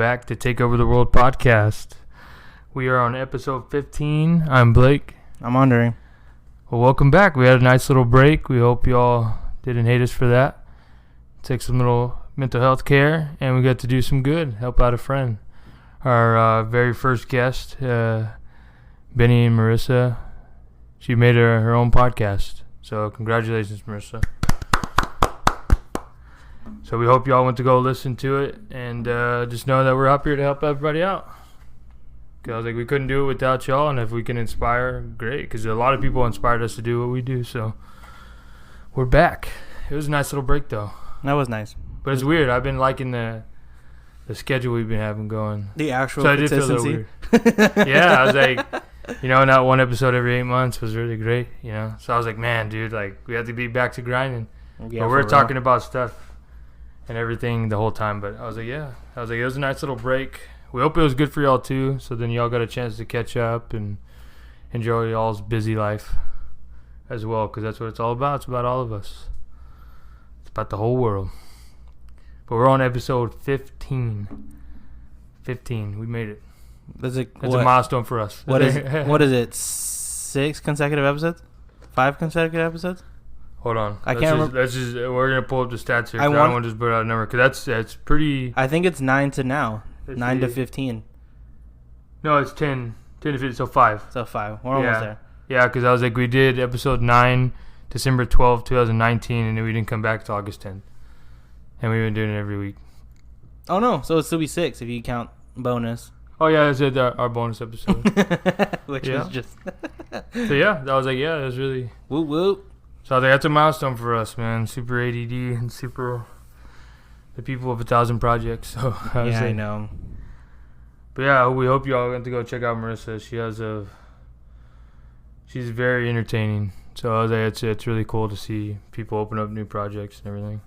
back to Takeover the World podcast. We are on episode 15. I'm Blake. I'm Andre. Well, welcome back. We had a nice little break. We hope y'all didn't hate us for that. Take some little mental health care, and we got to do some good, help out a friend. Our very first guest, Benny and Marissa, she made her own podcast. So congratulations, Marissa. So we hope y'all went to go listen to it, and just know that we're up here to help everybody out. Cause I was like, we couldn't do it without y'all, and if we can inspire, great. Because a lot of people inspired us to do what we do, so we're back. It was a nice little break, though. That was nice. But it's weird. I've been liking the schedule we've been having going. The actual so consistency. I did feel a little weird. Yeah, I was like, not one episode every 8 months was really great, So I was like, man, dude, like we have to be back to grinding. Yeah, but we're talking about stuff and everything the whole time. But I was like, it was a nice little break. We hope it was good for y'all too. So then y'all got a chance to catch up and enjoy y'all's busy life as well, because that's what it's all about. It's about all of us. It's about the whole world. But we're on episode 15. 15. We made it. That's a milestone for us. What is it? 6 consecutive episodes? 5 consecutive episodes? Hold on. I can't remember. We're going to pull up the stats here. I don't want to just put out a number, because that's pretty. I think it's 9 to now. 9 to 15. No, it's 10 to 15, so 5. So 5. We're almost there. Yeah, because I was like, we did episode 9, December 12th, 2019, and then we didn't come back to August 10th. And we've been doing it every week. Oh, no. So it'll still be 6 if you count bonus. Oh, yeah, that's our bonus episode. Which was just... So, yeah, I was like, it was really... Whoop, whoop. So I was like, that's a milestone for us, man. Super ADD and super... The people of 1,000 projects. So I know. But yeah, we hope y'all going to go check out Marissa. She's very entertaining. So I was like, it's really cool to see people open up new projects and everything.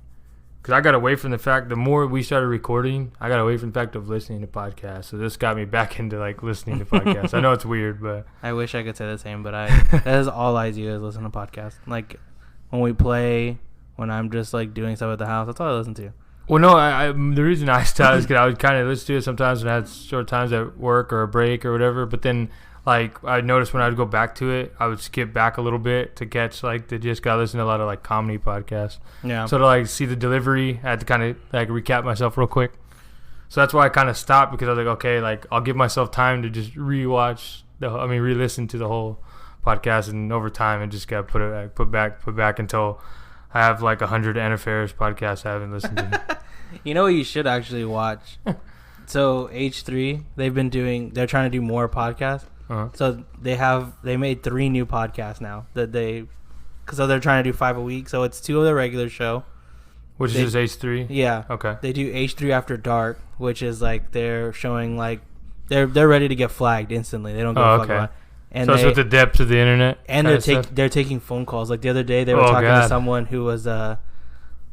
Because I got away from the fact, the more we started recording, I got away from the fact of listening to podcasts. So this got me back into like listening to podcasts. I know it's weird, but I wish I could say the same, but that is all I do is listen to podcasts. Like when we play, when I'm just like doing stuff at the house, that's all I listen to. Well, no, the reason I stopped is because I would kind of listen to it sometimes when I had short times at work or a break or whatever. But then, like, I noticed when I would go back to it, I would skip back a little bit to catch, like, I listen to a lot of, like, comedy podcasts. Yeah. So to, like, see the delivery, I had to kind of, like, recap myself real quick. So that's why I kind of stopped, because I was like, okay, like, I'll give myself time to just re-listen to the whole podcast, and over time, and just got put back until I have like 100 Anna Faris podcasts I haven't listened to. You know what you should actually watch? So H3, they're trying to do more podcasts. Uh-huh. So they made 3 new podcasts now because they're trying to do 5 a week. So it's 2 of the regular show. Which is H3? Yeah. Okay. They do H3 After Dark, which is like they're showing like they're ready to get flagged instantly. They don't give a fuck about it. And so it's with the depths of the internet, and they're taking phone calls. Like the other day, they were talking to someone who was a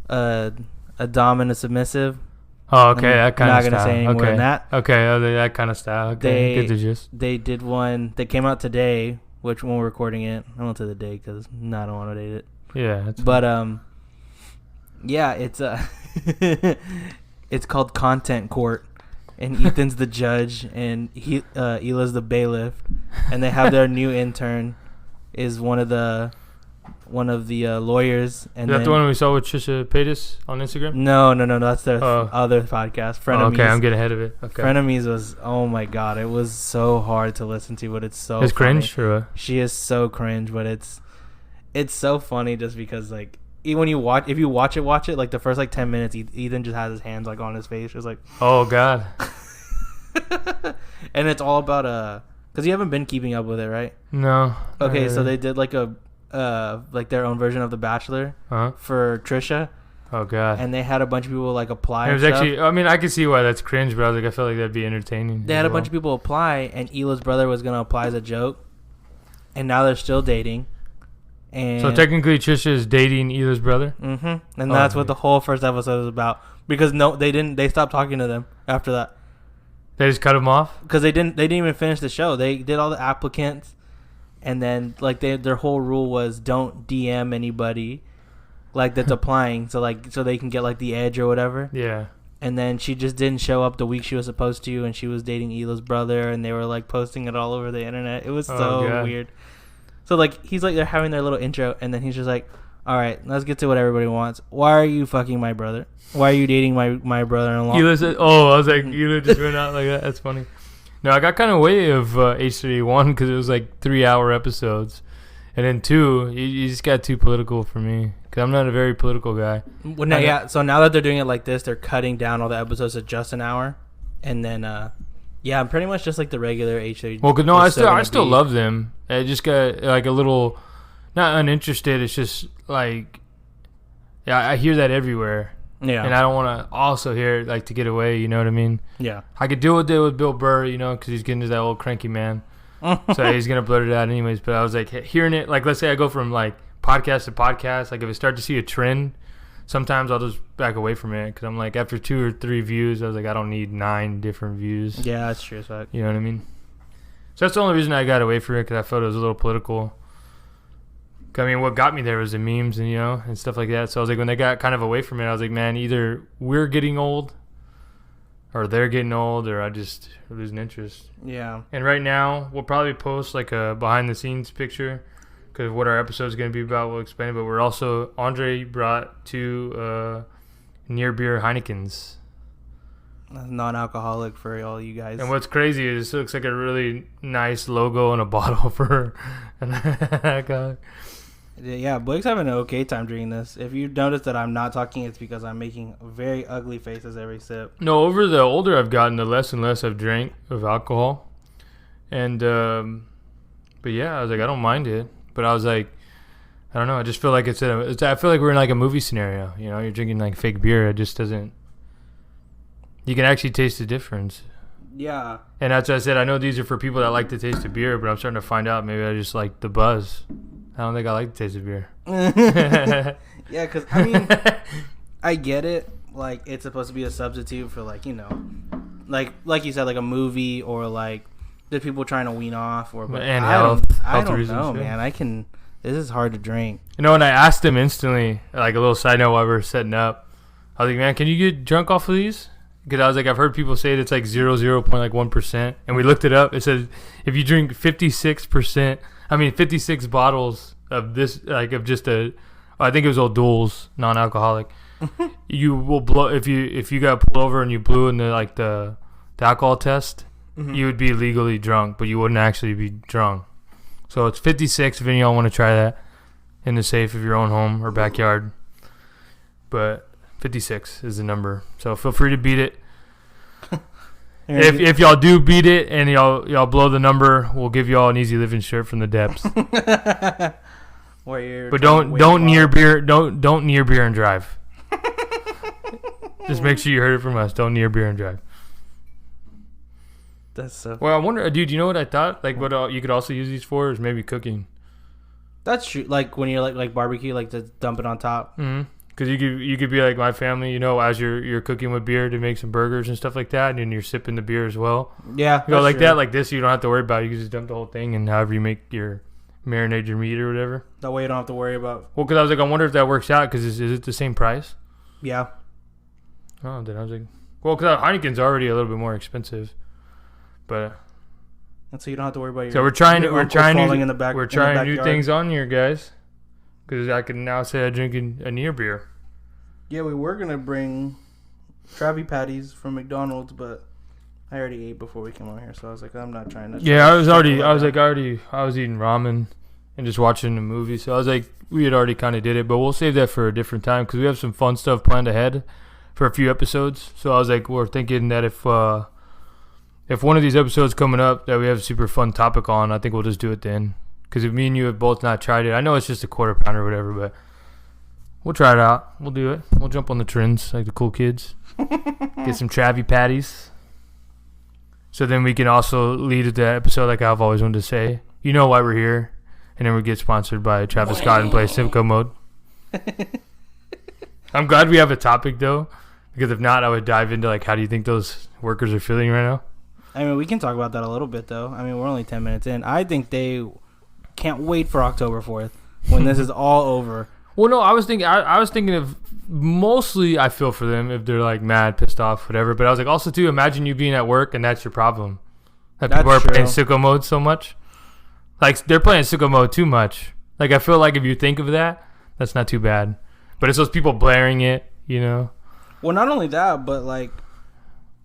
dom and a submissive. Oh, okay, that kind of style. I'm not gonna say any more than that. Okay, that kind of style. Okay, get the gist. They did one that came out today, which when we're recording it, I won't say the day because I don't want to date it. Yeah, but yeah, it's it's called Content Court. And Ethan's the judge, and Hila's the bailiff, and they have their new intern is one of the lawyers. And is that the one we saw with Trisha Paytas on Instagram? No, that's their other podcast. Frenemies. Okay, I'm getting ahead of it. Okay. Frenemies was, oh my god, it was so hard to listen to, but it's so. It's funny. cringe, or what? She is so cringe, but it's so funny just because like. When if you watch it, like the first like 10 minutes, Ethan just has his hands like on his face, just like, oh god. And it's all about because you haven't been keeping up with it, right? No. Okay, so they did like a like their own version of The Bachelor for Trisha. Oh god. And they had a bunch of people like apply. It was actually, I mean, I can see why that's cringe, but I was like, I felt like that'd be entertaining. They had a bunch of people apply, and Hila's brother was gonna apply as a joke, and now they're still dating. And so technically, Trisha is dating Hila's brother. Mm-hmm. And that's what the whole first episode was about. Because they stopped talking to them after that. They just cut them off because they didn't even finish the show. They did all the applicants, and then like their whole rule was don't DM anybody, like that's applying, so they can get like the edge or whatever. Yeah. and then she just didn't show up the week she was supposed to, and she was dating Hila's brother, and they were like posting it all over the internet. It was so weird. So like he's like they're having their little intro, and then he's just like, all right, let's get to what everybody wants. Why are you fucking my brother? Why are you dating my brother-in-law? Hila said, I was like, Hila just went out like that. That's funny. No, I got kind of way of H3, one, because it was like 3-hour episodes. And then 2, you just got too political for me. Because I'm not a very political guy. Well, no, yeah, so now that they're doing it like this, they're cutting down all the episodes to just an hour. And then, I'm pretty much just like the regular H3. Well, no, I still love them. I just got like a little, not uninterested. It's just like, yeah, I hear that everywhere. Yeah. And I don't want to also hear it like to get away, you know what I mean? Yeah. I could deal with it with Bill Burr, you know, because he's getting to that old cranky man. So he's going to blurt it out anyways. But I was like, hearing it, like, let's say I go from like podcast to podcast. Like, if I start to see a trend, sometimes I'll just back away from it. Because I'm like, after 2 or 3 views, I was like, I don't need 9 different views. Yeah, that's true. You know what I mean? So that's the only reason I got away from it, because I felt it was a little political. I mean, what got me there was the memes and, you know, and stuff like that. So I was like, when they got kind of away from it, I was like, man, either we're getting old or they're getting old, or I just losing interest. Yeah. And right now, we'll probably post like a behind-the-scenes picture, because what our episode is going to be about, we'll explain it. But we're also, Andre brought 2 near beer Heinekens. Non-alcoholic for all you guys. And what's crazy is it looks like a really nice logo on a bottle for an alcoholic. Yeah, Blake's having an okay time drinking this. If you notice that I'm not talking, it's because I'm making very ugly faces every sip. No, over the older I've gotten, the less and less I've drank of alcohol. And, but yeah, I was like, I don't mind it. But I was like, I don't know. I just feel like I feel like we're in like a movie scenario. You know, you're drinking like fake beer. It just doesn't. You can actually taste the difference. Yeah. And that's what I said. I know these are for people that like the taste of beer, but I'm starting to find out maybe I just like the buzz. I don't think I like the taste of beer. Yeah, because, I mean, I get it. Like, it's supposed to be a substitute for, like, you know, like you said, like a movie, or, like, there's people trying to wean off. And health reasons. No, man. This is hard to drink. You know, when I asked him instantly, like a little side note while we were setting up, I was like, man, can you get drunk off of these? Because I was like, I've heard people say it's like 0.1%. And we looked it up. It says if you drink 56 bottles of this, like of just I think it was Old Duels, non-alcoholic, you will blow, if you got pulled over and you blew in the alcohol test, you would be legally drunk, but you wouldn't actually be drunk. So it's 56 if any of y'all want to try that in the safe of your own home or backyard. But 56 is the number. So feel free to beat it. If y'all do beat it and y'all blow the number, we'll give y'all an Easy Living shirt from the depths. But don't near beer and drive. Just make sure you heard it from us. Don't near beer and drive. That's so. Well, I wonder, dude. You know what I thought? Like, what you could also use these for is maybe cooking. That's true. Like when you're like barbecue, like to dump it on top. Mm-hmm. Because you could be like my family, you know, as you're cooking with beer to make some burgers and stuff like that, and then you're sipping the beer as well. Yeah, you go like true. That, like this. You don't have to worry about it. You can just dump the whole thing, and however you marinate your meat or whatever. That way you don't have to worry about. Well, because I was like, I wonder if that works out. Because is it the same price? Yeah. Oh, then I was like, well, because Heineken's already a little bit more expensive, but. And so you don't have to worry about your. So we're trying new things on here, guys. Because I can now say I'm drinking a near beer. Yeah, we were gonna bring Krabby Patties from McDonald's, but I already ate before we came on here, so I was like, I'm not trying to. Yeah, I was eating ramen and just watching the movie, so I was like, we had already kind of did it, but we'll save that for a different time because we have some fun stuff planned ahead for a few episodes. So I was like, we're thinking that if one of these episodes coming up that we have a super fun topic on, I think we'll just do it then. Because if me and you have both not tried it, I know it's just a quarter pounder or whatever, but we'll try it out. We'll do it. We'll jump on the trends like the cool kids. Get some Krabby Patties. So then we can also lead at the episode like I've always wanted to say. You know why we're here. And then we get sponsored by Travis Scott and play Simcoe mode. I'm glad we have a topic, though. Because if not, I would dive into like how do you think those workers are feeling right now? I mean, we can talk about that a little bit, though. I mean, we're only 10 minutes in. I think they can't wait for October 4th when this is all over. Well, no, I was thinking of mostly I feel for them if they're like mad, pissed off, whatever. But I was like, also too, imagine you being at work and that's your problem. That people are playing sicko mode so much. Like they're playing sicko mode too much. Like I feel like if you think of that, that's not too bad. But it's those people blaring it, you know. Well, not only that, but like,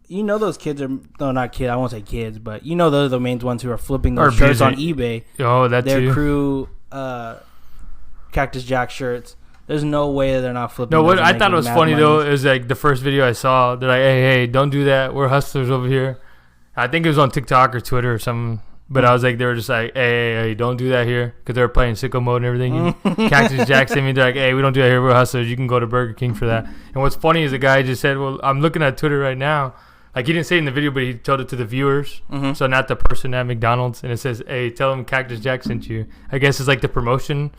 you know, those kids are not kids. I won't say kids, but you know, those are the main ones who are flipping those shirts on eBay. Oh, that their too. Crew, Cactus Jack shirts. There's no way that they're not flipping. No, what I thought it was funny though is like the first video I saw. They're like, hey, don't do that. We're hustlers over here. I think it was on TikTok or Twitter or something. But I was like, they were just like, hey, don't do that here. Because they were playing sicko mode and everything. Cactus Jack sent me, they're like, hey, we don't do that here. We're hustlers. You can go to Burger King for that. And what's funny is the guy just said, well, I'm looking at Twitter right now. Like, he didn't say it in the video, but he told it to the viewers. Mm-hmm. So not the person at McDonald's. And it says, hey, tell him Cactus Jack sent you. I guess it's like the promotion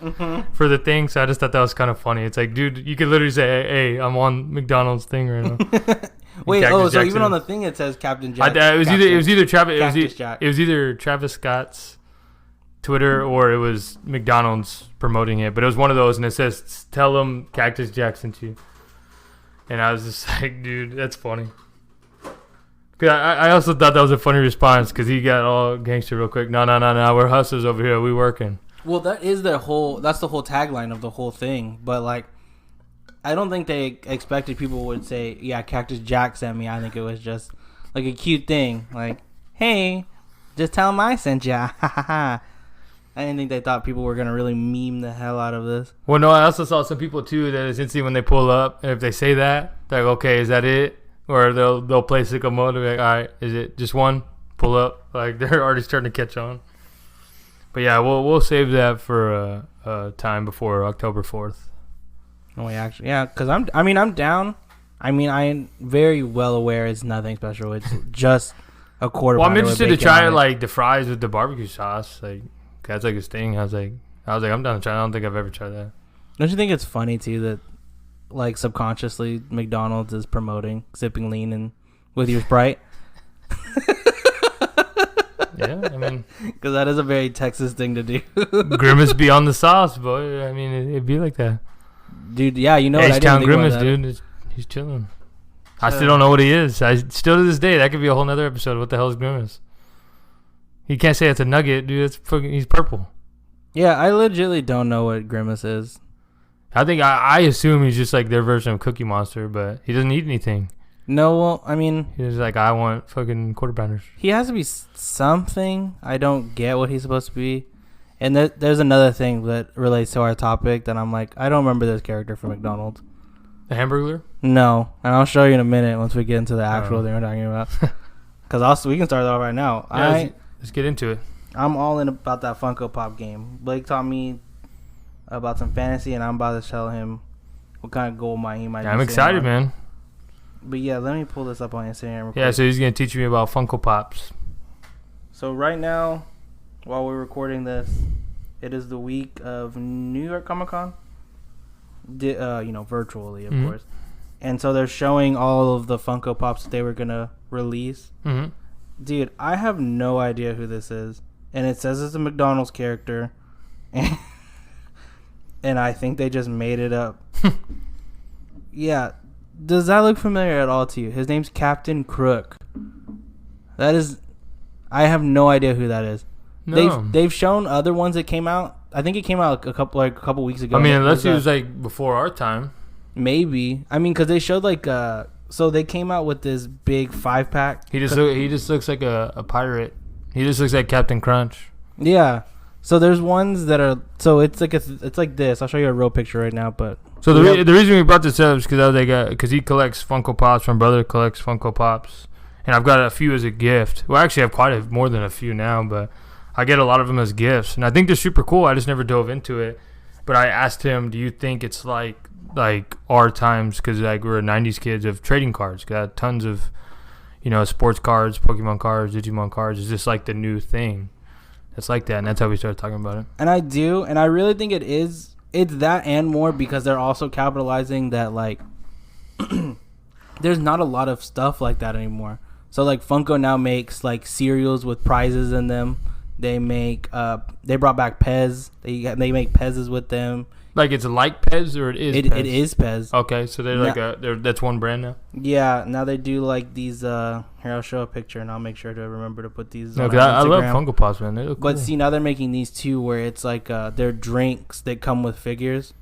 for the thing. So I just thought that was kind of funny. It's like, dude, you could literally say, hey, I'm on McDonald's thing right now. Wait, Cactus so Jackson. Even on the thing it says Captain Jack. It was either Travis Scott's Twitter or it was McDonald's promoting it, but it was one of those, and it says, tell them Cactus Jack sent you. And I was just like, dude, that's funny. Cause I also thought that was a funny response because he got all gangster real quick. No, we're hustlers over here. We working. Well, that's the whole tagline of the whole thing. But like, I don't think they expected people would say, yeah, Cactus Jack sent me. I think it was just like a cute thing. Like, hey, just tell him I sent ya. I didn't think they thought people were going to really meme the hell out of this. Well, no, I also saw some people, too, that it's instant when they pull up. And if they say that, they're like, okay, is that it? Or they'll play sicko mode. They'll be like, all right, is it just one? Pull up. Like, they're already starting to catch on. But, yeah, we'll save that for time before October 4th. Oh, yeah, because I'm down. I mean, I'm very well aware it's nothing special. It's just a quarter. Well, I'm interested to try it, like the fries with the barbecue sauce. Like that's like his thing. I was like, I'm down to try. I don't think I've ever tried that. Don't you think it's funny too that, like, subconsciously McDonald's is promoting sipping lean and with your Sprite? Yeah, I mean, because that is a very Texas thing to do. Grimace be on the sauce, boy. I mean, it'd be like that. Dude, yeah, you know what I didn't think Grimace, about that. dude. He's chilling. I still don't know what he is. I still to this day, that could be a whole nother episode. What the hell is Grimace? You can't say it's a nugget, dude. It's fucking. He's purple. Yeah, I legitimately don't know what Grimace is. I think I assume he's just like their version of Cookie Monster, but he doesn't eat anything. No, well, I mean, he's like, I want fucking quarter pounders. He has to be something. I don't get what he's supposed to be. And there's another thing that relates to our topic that I'm like, I don't remember this character from McDonald's. The Hamburglar? No, and I'll show you in a minute once we get into the actual thing we're talking about. Because also we can start off right now. Yeah, let's get into it. I'm all in about that Funko Pop game. Blake taught me about some fantasy, and I'm about to tell him what kind of goal he might. Yeah, I'm excited, man. But yeah, let me pull this up on Instagram. Yeah, so he's gonna teach me about Funko Pops. So right now, while we're recording this, it is the week of New York Comic Con. Virtually, of course. And so they're showing all of the Funko Pops that they were gonna release. Mm-hmm. Dude, I have no idea who this is, and it says it's a McDonald's character, and I think they just made it up. Yeah, does that look familiar at all to you? His name's Captain Crook. That is, I have no idea who that is. No. They've shown other ones that came out. I think it came out a couple weeks ago. I mean, unless it was like before our time. Maybe. I mean, because they showed so they came out with this big 5-pack. He just looks like a pirate. He just looks like Captain Crunch. Yeah. So there's ones that are it's like this. I'll show you a real picture right now. But so the reason we brought this up is because I was like, because he collects Funko Pops. My brother collects Funko Pops, and I've got a few as a gift. Well, actually, I have more than a few now, but I get a lot of them as gifts, and I think they're super cool. I just never dove into it. But I asked him, "Do you think it's like our times?" Because like we're 90s kids of trading cards. Got tons of, sports cards, Pokemon cards, Digimon cards. Is this like the new thing? It's like that, and that's how we started talking about it. And I do, and I really think it is. It's that and more because they're also capitalizing that like there's not a lot of stuff like that anymore. So like Funko now makes like cereals with prizes in them. They make they brought back Pez. They make Pez's with them. Like it's like Pez or it is Pez? It is Pez. Okay, so that's one brand now? Yeah, now they do like these, here I'll show a picture and I'll make sure to remember to put these on I love Funko Pops, man. They look cool. But see, now they're making these too where it's like, they're drinks that come with figures.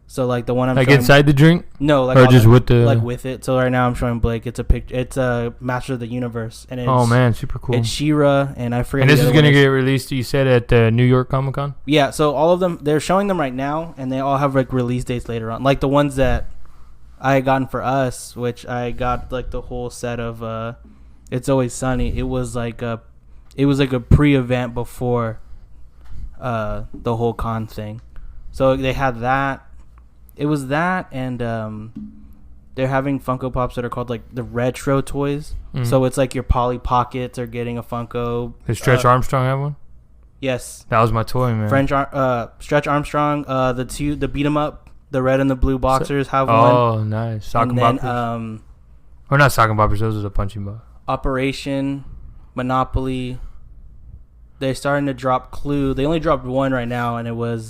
So like the one I'm like showing, inside the drink? No, like or just with the... Like with it. So right now I'm showing Blake, it's a picture, it's a Master of the Universe. And it's, oh man, super cool. It's She-Ra and I forget. And this is going to get released, you said, at New York Comic Con? Yeah, so all of them, they're showing them right now and they all have like release dates later on. Like the ones that I had gotten for us, which I got like the whole set of It's Always Sunny. It was like a pre-event before the whole con thing. So they had that. It was that, and they're having Funko Pops that are called like the retro toys. Mm-hmm. So it's like your Polly Pockets are getting a Funko. Did Stretch Armstrong have one? Yes. That was my toy, man. Stretch Armstrong, the beat 'em up, the red and the blue boxers have one. Oh, nice. Sock and boppers. Or not sock and boppers, those are the punching ball. Operation, Monopoly. They're starting to drop Clue. They only dropped one right now, and it wasn't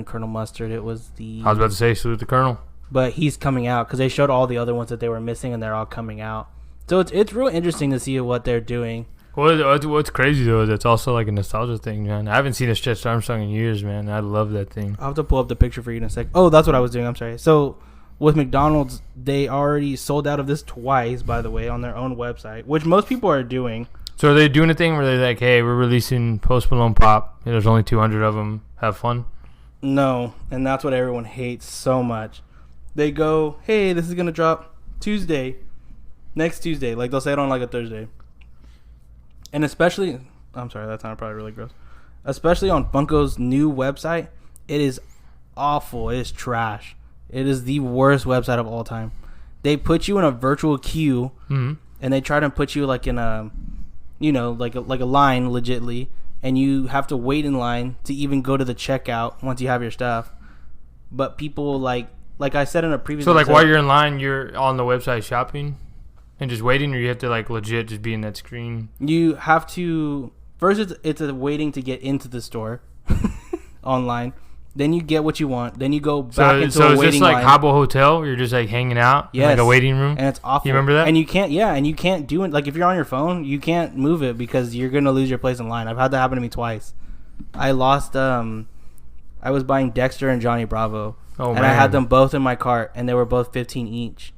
Colonel Mustard. It was the... I was about to say Salute the Colonel. But he's coming out because they showed all the other ones that they were missing, and they're all coming out. So it's real interesting to see what they're doing. What's crazy, though, is it's also like a nostalgia thing, man. I haven't seen a Stretch Armstrong in years, man. I love that thing. I'll have to pull up the picture for you in a sec. Oh, that's what I was doing. I'm sorry. So with McDonald's, they already sold out of this twice, by the way, on their own website, which most people are doing. So are they doing a thing where they're like, hey, we're releasing Post Malone Pop. There's only 200 of them. Have fun? No, and that's what everyone hates so much. They go, hey, this is going to drop next Tuesday. Like, they'll say it on, like, a Thursday. And especially, I'm sorry, that sounded probably really gross. Especially on Funko's new website, it is awful. It is trash. It is the worst website of all time. They put you in a virtual queue, and they try to put you, like, in a, like a line, legitly. And you have to wait in line to even go to the checkout once you have your stuff. But people, like I said in a previous episode, like while you're in line, you're on the website shopping and just waiting, or you have to like legit just be in that screen? You have to... First, it's a waiting to get into the store online. Then you get what you want. Then you go back into a waiting line. So is this like Habbo Hotel? You're just like hanging out in like a waiting room? And it's awful. You remember that? And you can't do it. Like if you're on your phone, you can't move it because you're going to lose your place in line. I've had that happen to me twice. I lost, I was buying Dexter and Johnny Bravo. Oh, man. I had them both in my cart and they were both $15 each.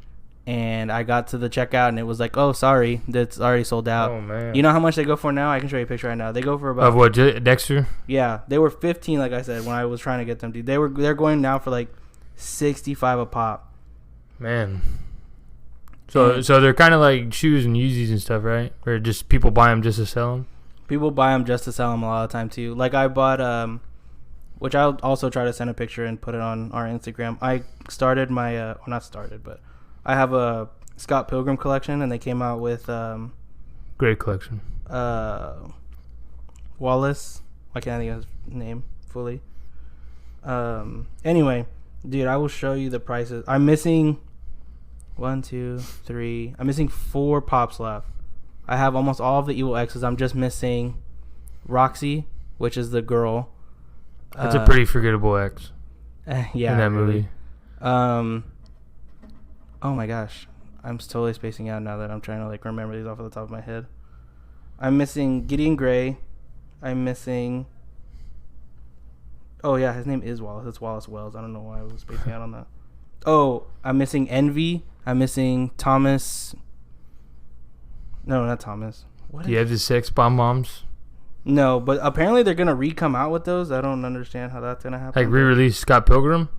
And I got to the checkout and it was like, oh, sorry, that's already sold out. Oh, man. You know how much they go for now? I can show you a picture right now. They go for about... Of what, Dexter? Yeah. They were 15, like I said, when I was trying to get them. They're going now for like 65 a pop. Man. So they're kind of like shoes and Yeezys and stuff, right? Where just people buy them just to sell them? People buy them just to sell them a lot of the time, too. Like I bought... which I'll also try to send a picture and put it on our Instagram. I started my... well, not started, but... I have a Scott Pilgrim collection, and they came out with... great collection. Wallace. I can't think of his name fully. Anyway, dude, I will show you the prices. I'm missing 1, 2, 3. I'm missing 4 pops left. I have almost all of the Evil X's. I'm just missing Roxy, which is the girl. That's a pretty forgettable X. Yeah. In that movie. Oh my gosh, I'm totally spacing out now that I'm trying to like remember these off of the top of my head. I'm missing Gideon Gray. I'm missing... Oh yeah, his name is Wallace. It's Wallace Wells. I don't know why I was spacing out on that. Oh, I'm missing Envy. I'm missing Thomas. No, not Thomas. What? Do you have the 6 Bombs? No, but apparently they're gonna re-come out with those. I don't understand how that's gonna happen. Like re-release Scott Pilgrim?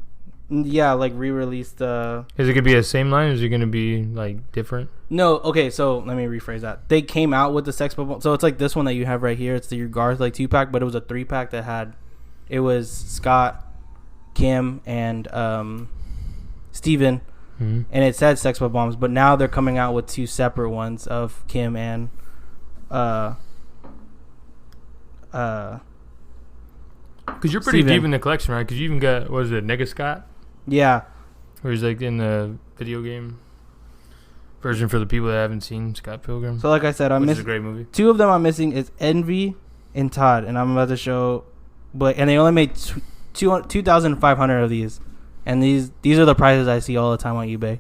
Yeah, like re-released. Is it gonna be the same line, or is it gonna be like different? No, okay. So let me rephrase that. They came out with the Sex Bomb. So it's like this one that you have right here. It's the Garth like 2-pack, but it was a 3-pack that had. It was Scott, Kim, and Steven. And it said Sex Bombs, but now they're coming out with 2 separate ones of Kim and because you're pretty deep in the collection, right? Because you even got, what is it, Nigga Scott? Yeah. Where he's like in the video game version for the people that haven't seen Scott Pilgrim. So like I said, which is a great movie. 2 of them I'm missing is Envy and Todd, and I'm about to show and they only made 2,500 of these, and these are the prices I see all the time on eBay.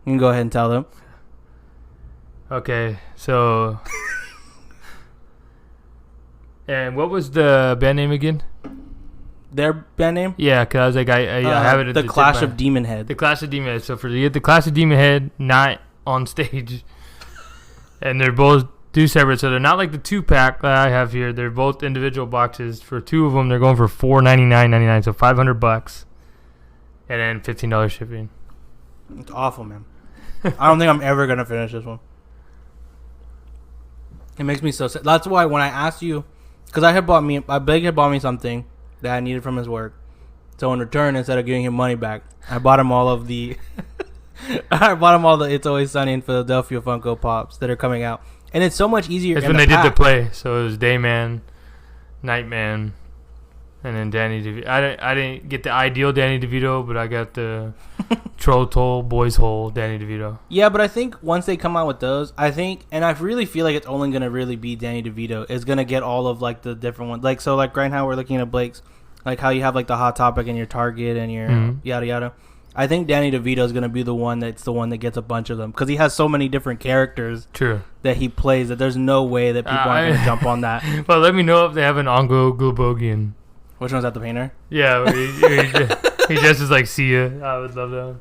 You can go ahead and tell them. Okay, so and what was the band name again? Their band name? Yeah, because I was like, I have it at the Clash of Demon Head. The Clash of Demon Head. So for the Clash of Demon Head, not on stage, and they're both two separate. So they're not like the 2-pack that I have here. They're both individual boxes. For two of them, they're going for $499.99, so $500, and then $15 shipping. It's awful, man. I don't think I'm ever gonna finish this one. It makes me so sad. That's why when I asked you, because Big had bought me something that I needed from his work. So in return, instead of giving him money back, I bought him all of the It's Always Sunny in Philadelphia Funko Pops that are coming out. And it's so much easier. That's when they did the play. So it was Dayman, Nightman, and then Danny DeVito. I didn't get the ideal Danny DeVito, but I got the Troll Toll, Boys Hole Danny DeVito. Yeah, but I think once they come out with those, and I really feel like it's only going to really be Danny DeVito. It's going to get all of like the different ones. Like, so like right now we're looking at Blake's, like how you have like the Hot Topic and your Target and your yada yada. I think Danny DeVito is going to be the one that gets a bunch of them because he has so many different characters that he plays that there's no way that people aren't going to jump on that. Well, let me know if they have an Ongo Glubogian. Which one's that, the painter? Yeah, he dresses like Sia. I would love that one.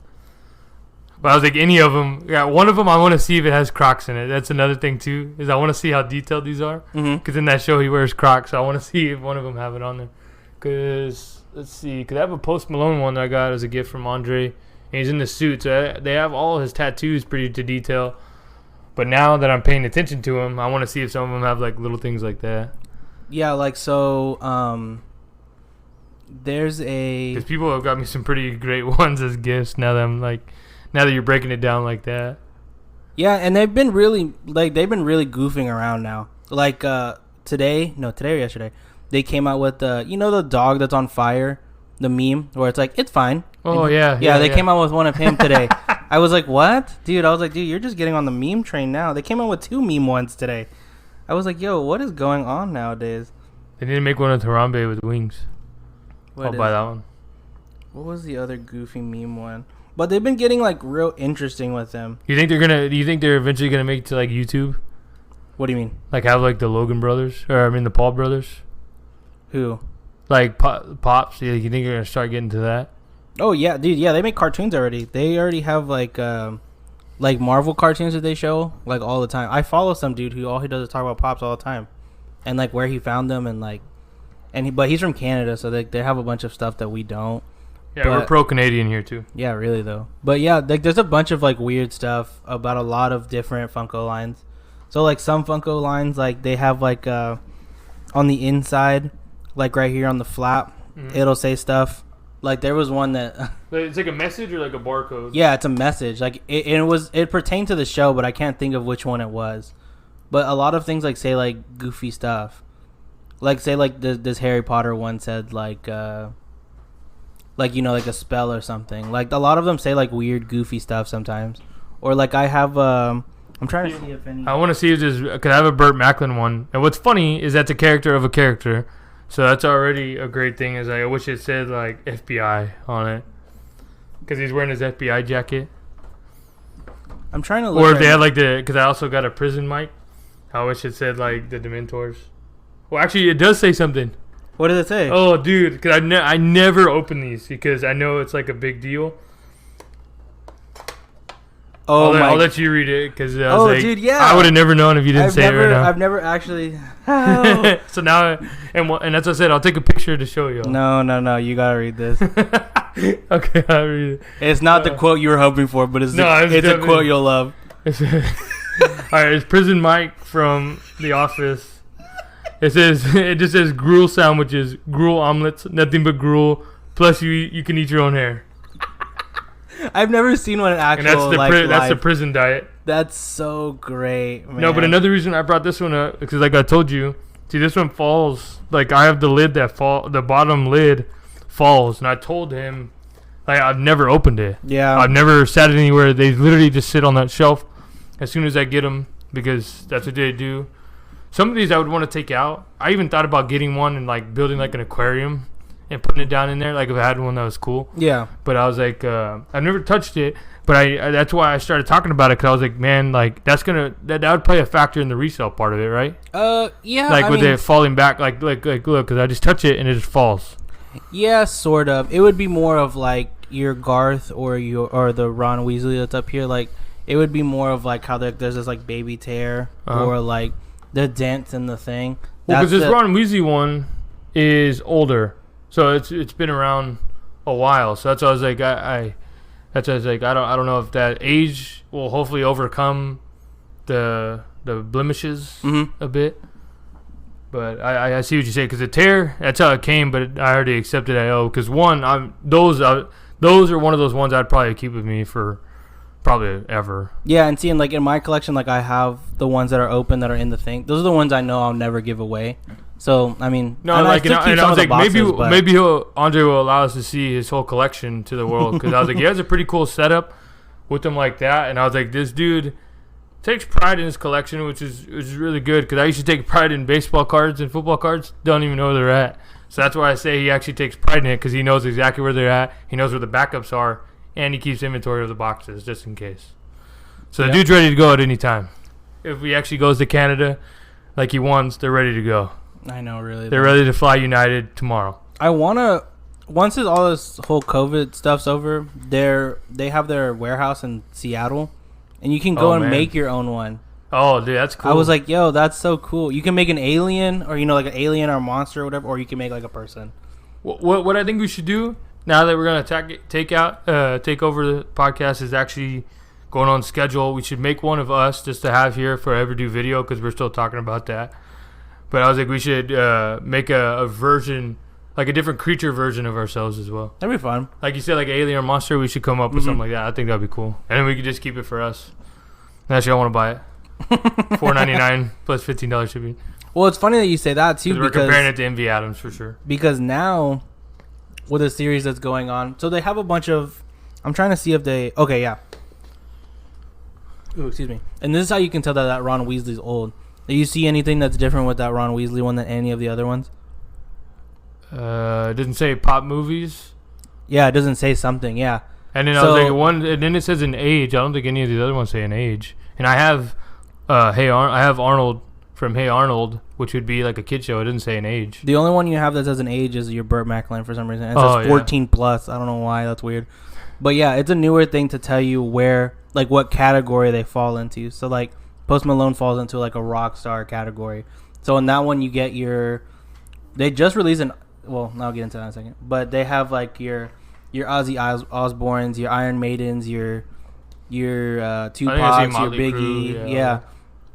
But I was like, any of them. Yeah, one of them I want to see if it has Crocs in it. That's another thing too, is I want to see how detailed these are. Because in that show he wears Crocs, so I want to see if one of them have it on there. Because let's see, because I have a Post Malone one that I got as a gift from Andre, and he's in the suit, so they have all his tattoos pretty to detail. But now that I'm paying attention to him, I want to see if some of them have like little things like that. Yeah, like so. There's because people have got me some pretty great ones as gifts. Now that you're breaking it down like that. Yeah, and they've been really goofing around now. Like today or yesterday, they came out with the dog that's on fire, the meme where it's like it's fine. Oh and they came out with one of him today. I was like, what, dude? I was like, dude, you're just getting on the meme train now. They came out with 2 meme ones today. I was like, yo, what is going on nowadays? They need to make one of Harambe with wings. I'll buy that one. What was the other goofy meme one? But they've been getting like real interesting with them. Do you think they're eventually gonna make it to like YouTube? What do you mean? Like have like the Logan brothers, the Paul brothers? Who? Like Pops? You think they're gonna start getting to that? Oh yeah, dude. Yeah, they make cartoons already. They already have like Marvel cartoons that they show like all the time. I follow some dude who all he does is talk about Pops all the time, and like where he found them and like. But he's from Canada, so they have a bunch of stuff that we don't. Yeah, we're pro-Canadian here, too. Yeah, really, though. But, yeah, like there's a bunch of, like, weird stuff about a lot of different Funko lines. So, like, some Funko lines, like, they have, like, on the inside, like, right here on the flap, it'll say stuff. Like, there was one that... It's like a message or, like, a barcode? Yeah, it's a message. Like, it pertained to the show, but I can't think of which one it was. But a lot of things, like, say, like, goofy stuff. Like, say, like, this Harry Potter one said, like, a spell or something. Like, a lot of them say, like, weird, goofy stuff sometimes. Or, like, I have, I'm trying to see if any... I want to see if there's... Because I have a Burt Macklin one. And what's funny is that's a character of a character. So that's already a great thing. Is I wish it said, like, FBI on it. Because he's wearing his FBI jacket. I'm trying to look... Or if they had, like, because I also got a prison mic. I wish it said, like, the Dementors. Well, actually, it does say something. What does it say? Oh, dude, because I never open these because I know it's like a big deal. Oh, I'll let you read it because dude, yeah. I would have never known if you didn't say it right now. I've never actually. So now, and that's what I said. I'll take a picture to show you. No, you gotta read this. Okay, I'll read it. It's not the quote you were hoping for, but it's a quote you'll love. All right, it's Prison Mike from The Office. It just says gruel sandwiches, gruel omelets, nothing but gruel. Plus, you can eat your own hair. I've never seen one actual. And that's the prison diet. That's so great, man. No, but another reason I brought this one up because, like I told you, see this one falls. Like I have the lid the bottom lid falls, and I told him, like I've never opened it. Yeah, I've never sat it anywhere. They literally just sit on that shelf as soon as I get them because that's what they do. some of these I would want to take out. I even thought about getting one and like building like an aquarium and putting it down in there, like if I had one that was cool. Yeah. But I was like, I've never touched it. But I that's why I started talking about it, because I was like, man, like that would play a factor in the resale part of it, right? Yeah. Like with it falling back, like look, because I just touch it and it just falls. Yeah, sort of. It would be more of like your Garth or the Ron Weasley that's up here. Like it would be more of like how there's this like baby tear or like the dent in the thing. Well, because this Ron Weasley one is older, so it's been around a while. So that's why I was like, I don't know if that age will hopefully overcome the blemishes a bit. But I see what you say, because the tear, that's how it came. But I already accepted because those are one of those ones I'd probably keep with me for probably ever. Yeah, and seeing like in my collection, like I have the ones that are open that are in the thing. Those are the ones I know I'll never give away. So I mean, no, and like, and I was like, maybe Andre will allow us to see his whole collection to the world, because I was like, he has a pretty cool setup with them like that, and I was like, this dude takes pride in his collection, which is really good, because I used to take pride in baseball cards and football cards. Don't even know where they're at. So that's why I say he actually takes pride in it, because he knows exactly where they're at. He knows where the backups are, and he keeps inventory of the boxes just in case. So the dude's ready to go at any time. If he actually goes to Canada like he wants, they're ready to go. I know, really. They're ready to fly United tomorrow. I wanna, once all this whole COVID stuff's over, they have their warehouse in Seattle, and you can go and make your own one. Oh, dude, that's cool. I was like, yo, that's so cool. You can make an alien, or like an alien or a monster or whatever, or you can make like a person. What I think we should do now that we're gonna take over the podcast is actually going on schedule. We should make one of us just to have here for ever do video, because we're still talking about that. But I was like, we should make a version, like a different creature version of ourselves as well. That'd be fun. Like you said, like alien or monster, we should come up with something like that. I think that'd be cool. And then we could just keep it for us. And actually, I want to buy it. $4.99 plus $15 shipping. Well, it's funny that you say that too, because we're comparing it to Envy Adams for sure. Because now, with the series that's going on, so they have a bunch of. I'm trying to see if they. Okay, yeah. Ooh, excuse me. And this is how you can tell that Ron Weasley's old. Do you see anything that's different with that Ron Weasley one than any of the other ones? It doesn't say pop movies. Yeah, it doesn't say something. Yeah. And then I was like, and then it says an age. I don't think any of the other ones say an age. And I have, I have Arnold from Hey Arnold, which would be like a kid show. It doesn't say an age. The only one you have that says an age is your Burt Macklin for some reason. It says 14 plus. I don't know why. That's weird. But yeah, it's a newer thing to tell you where, like, what category they fall into. So like, Post Malone falls into like a rock star category. So in that one, you get they just released well, I'll get into that in a second. But they have like your Ozzy Osbournes, your Iron Maidens, your Tupacs, your Biggie. Crew, yeah.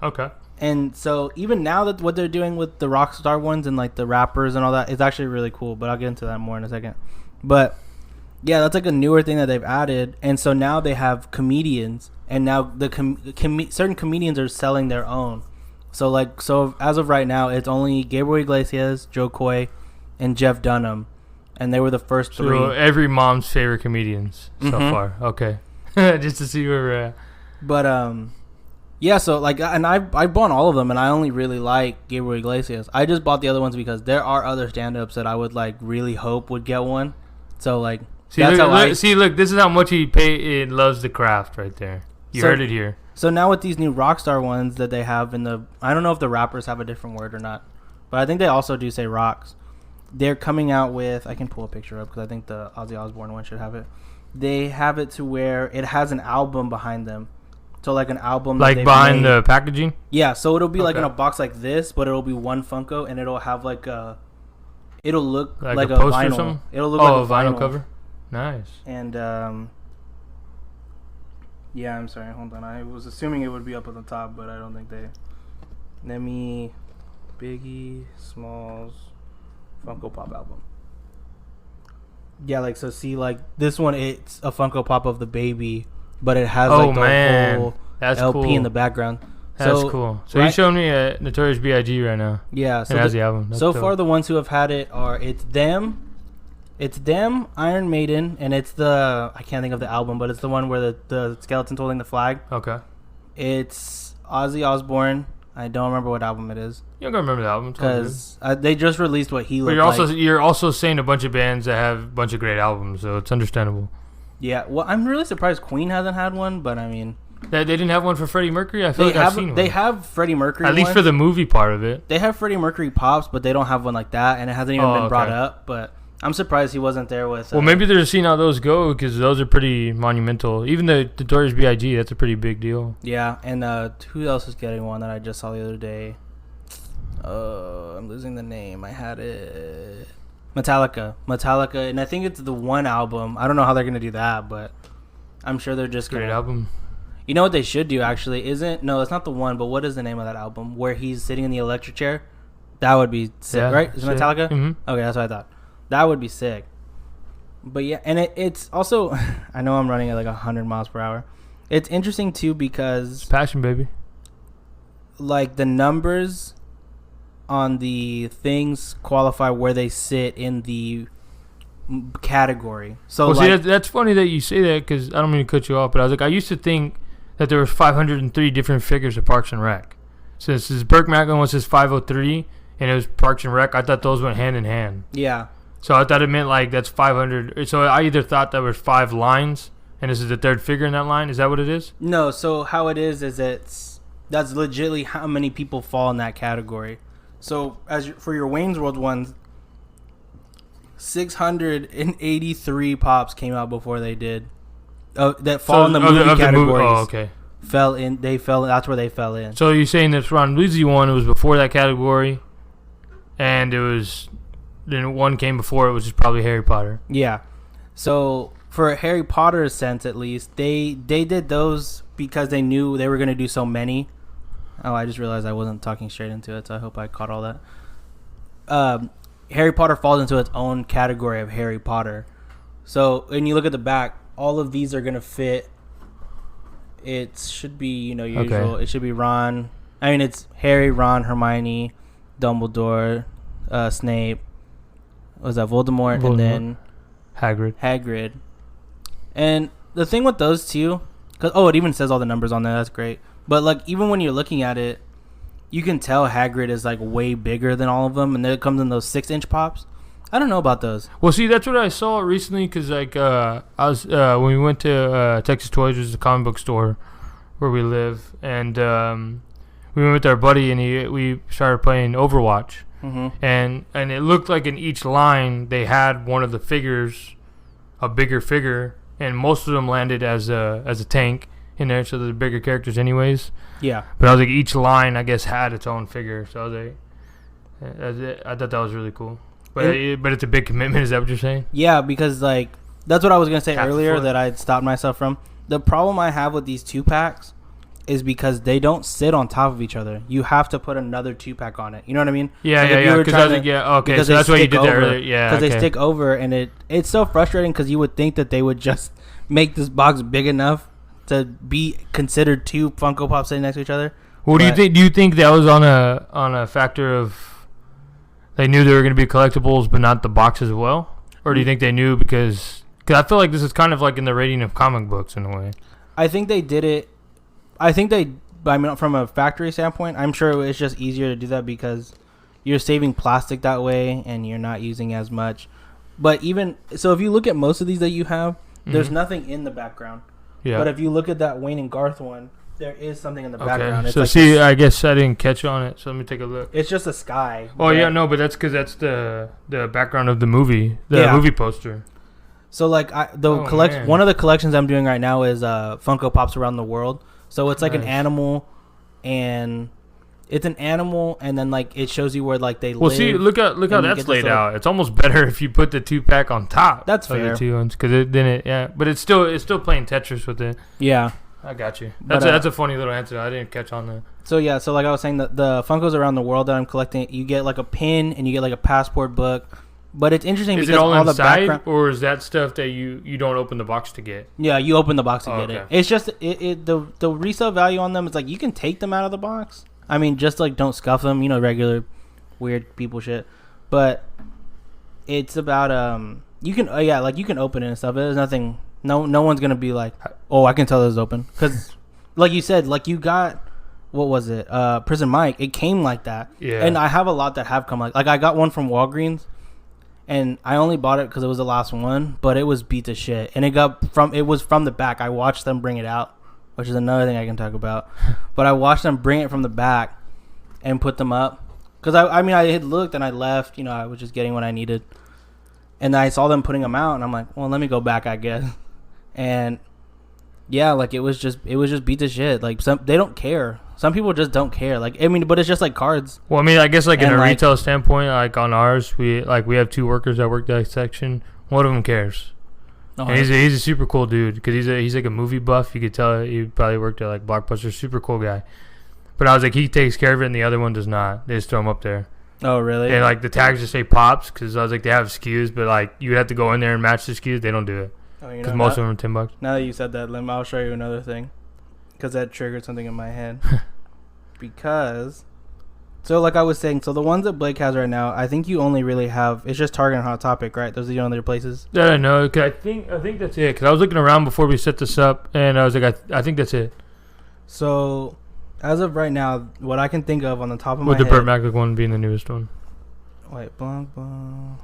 Okay. And so even now that what they're doing with the rock star ones and like the rappers and all that is actually really cool. But I'll get into that more in a second. But yeah, that's like a newer thing that they've added. And so now they have comedians. And now the certain comedians are selling their own. So as of right now, it's only Gabriel Iglesias, Joe Coy, and Jeff Dunham, and they were the first three. So every mom's favorite comedians so far. Okay, just to see where we're at. But yeah. So like, and I bought all of them, and I only really like Gabriel Iglesias. I just bought the other ones because there are other stand-ups that I would like really hope would get one. So like, look, this is how much he loves the craft right there. You heard it here. So now with these new Rockstar ones that they have I don't know if the rappers have a different word or not, but I think they also do say rocks. They're coming out with, I can pull a picture up because I think the Ozzy Osbourne one should have it. They have it to where it has an album behind them. So like an album like that behind made. the packaging? Yeah, so it'll be like in a box like this, but it'll be one Funko and it'll have it'll look like a poster vinyl. Or something? It'll look like a vinyl cover. Nice. And yeah, I'm sorry. Hold on. I was assuming it would be up at the top, but I don't think they. Biggie Smalls Funko Pop album. Yeah, like so. See, like this one, it's a Funko Pop of the baby, but it has like the whole LP in the background. That's cool. So you're showing me a Notorious B.I.G. right now. Yeah. So it has the album. That's so dope. far, the ones who have had it are it's them, Iron Maiden, and it's I can't think of the album, but it's the one where the skeleton's holding the flag. Okay. It's Ozzy Osbourne, I don't remember what album it is. You don't remember the album because they just released what he looked like. You're also saying a bunch of bands that have a bunch of great albums, so it's understandable. Yeah, well, I'm really surprised Queen hasn't had one, but I mean, they didn't have one for Freddie Mercury. I feel like I've seen one. They have Freddie Mercury at least for the movie part of it. They have Freddie Mercury pops, but they don't have one like that, and it hasn't even been brought up. But I'm surprised he wasn't there with. Well, maybe they're seeing how those go because those are pretty monumental. Even the Notorious B.I.G. That's a pretty big deal. Yeah, and who else is getting one that I just saw the other day? I'm losing the name. I had it. Metallica, and I think it's the one album. I don't know how they're gonna do that, but I'm sure they're just great album. You know what they should do actually? It's not the one, but what is the name of that album where he's sitting in the electric chair? That would be sick, right? Is it Metallica? Mm-hmm. Okay, that's what I thought. That would be sick. But yeah, and it's also, I know I'm running at like 100 miles per hour. It's interesting too because it's passion, baby. Like the numbers on the things qualify where they sit in the category. So well, see, that's funny that you say that because I don't mean to cut you off, but I was like, I used to think that there was 503 different figures of Parks and Rec. So this is Burke Macklin was his 503, and it was Parks and Rec. I thought those went hand in hand. Yeah. So I thought it meant like that's 500. So I either thought there were 5 lines, and this is the third figure in that line. Is that what it is? No. So how it is that's legitimately how many people fall in that category. So for your Wayne's World ones, 683 pops came out before they did. That fall in the movie categories. Oh, okay. That's where they fell in. So you're saying this Ron Weasley one, it was before that category, and then one came before it, which is probably Harry Potter. Yeah. So for Harry Potter's sense, at least, they did those because they knew they were going to do so many. Oh, I just realized I wasn't talking straight into it, so I hope I caught all that. Harry Potter falls into its own category of Harry Potter. So when you look at the back, all of these are going to fit. It should be, usual. Okay. It should be Ron. I mean, it's Harry, Ron, Hermione, Dumbledore, Snape. What was that? Voldemort, and then Hagrid. And the thing with those two, it even says all the numbers on there. That's great. But like, even when you're looking at it, you can tell Hagrid is like way bigger than all of them, and then it comes in those 6-inch pops. I don't know about those. Well, see, that's what I saw recently because like I was when we went to Texas Toys, which is a comic book store where we live, and we went with our buddy, and we started playing Overwatch, and it looked like in each line they had one of the figures, a bigger figure, and most of them landed as a tank in there, so they're bigger characters anyways. Yeah. But I was like, each line I guess had its own figure, so I was like, I thought that was really cool. But it's a big commitment. Is that what you're saying? Yeah, because like that's what I was gonna say earlier that I'd stopped myself from. The problem I have with these 2-packs is because they don't sit on top of each other. You have to put another 2-pack on it. You know what I mean? Yeah. Okay, so that's why you did that earlier. Yeah, because they stick over, and it's so frustrating because you would think that they would just make this box big enough to be considered 2 Funko Pops sitting next to each other. What do you think? Do you think that was on a factor of they knew there were going to be collectibles, but not the box as well? Or do you think they knew because I feel like this is kind of like in the rating of comic books in a way. I think they did it. I mean, from a factory standpoint, I'm sure it's just easier to do that because you're saving plastic that way and you're not using as much. But even so, if you look at most of these that you have, there's nothing in the background. Yeah. But if you look at that Wayne and Garth one, there is something in the background. It's so like I guess I didn't catch on it. So let me take a look. It's just a sky. Oh yeah, no, but that's because that's the background of the movie, movie poster. So like one of the collections I'm doing right now is Funko Pops around the world. So it's like an animal, and it's an animal, and then like it shows you where like they live. Well, see, look how that's laid out. It's almost better if you put the 2-pack on top. That's fair. The 2 ones, because but it's still playing Tetris with it. Yeah. I got you. That's a funny little answer. I didn't catch on that. So yeah, so like I was saying, the Funkos around the world that I'm collecting, you get like a pin and you get like a passport book. But it's interesting because all inside, the background, or is that stuff that you don't open the box to get? Yeah, you open the box to get it. It's just the resale value on them is like you can take them out of the box. I mean, just like don't scuff them, regular weird people shit. But it's about you can you can open it and stuff. There's nothing. No one's gonna be like, oh, I can tell this is open because, like you said, like you got what was it? Prison Mike. It came like that. Yeah. And I have a lot that have come like I got one from Walgreens, and I only bought it because it was the last one, but it was beat to shit, and it was from the back. I watched them bring it out, which is another thing I can talk about. But I watched them bring it from the back and put them up because I had looked and I left. You know, I was just getting what I needed, and I saw them putting them out, and I'm like, well, let me go back, I guess. And yeah, like it was just beat to shit. Like they don't care. Some people just don't care. Like I mean, but it's just like cards. Well, I mean, I guess like in a retail standpoint, like on ours, we have 2 workers that work that section. One of them cares. Oh, and he's a super cool dude because he's like a movie buff. You could tell he probably worked at like Blockbuster. Super cool guy. But I was like, he takes care of it, and the other one does not. They just throw him up there. Oh, really? And like the tags just say Pops because I was like, they have SKUs, but like you would have to go in there and match the SKUs. They don't do it because most of them are $10. Now that you said that, I'll show you another thing because that triggered something in my head. Because, so like I was saying, so the ones that Blake has right now, I think you only really have, it's just Target and Hot Topic, right? Those are the only places? Yeah, I know. I think that's it. Because I was looking around before we set this up, and I was like, I think that's it. So, as of right now, what I can think of on the top of my head. With the Burt Macklin one being the newest one. Wait, blank, blank.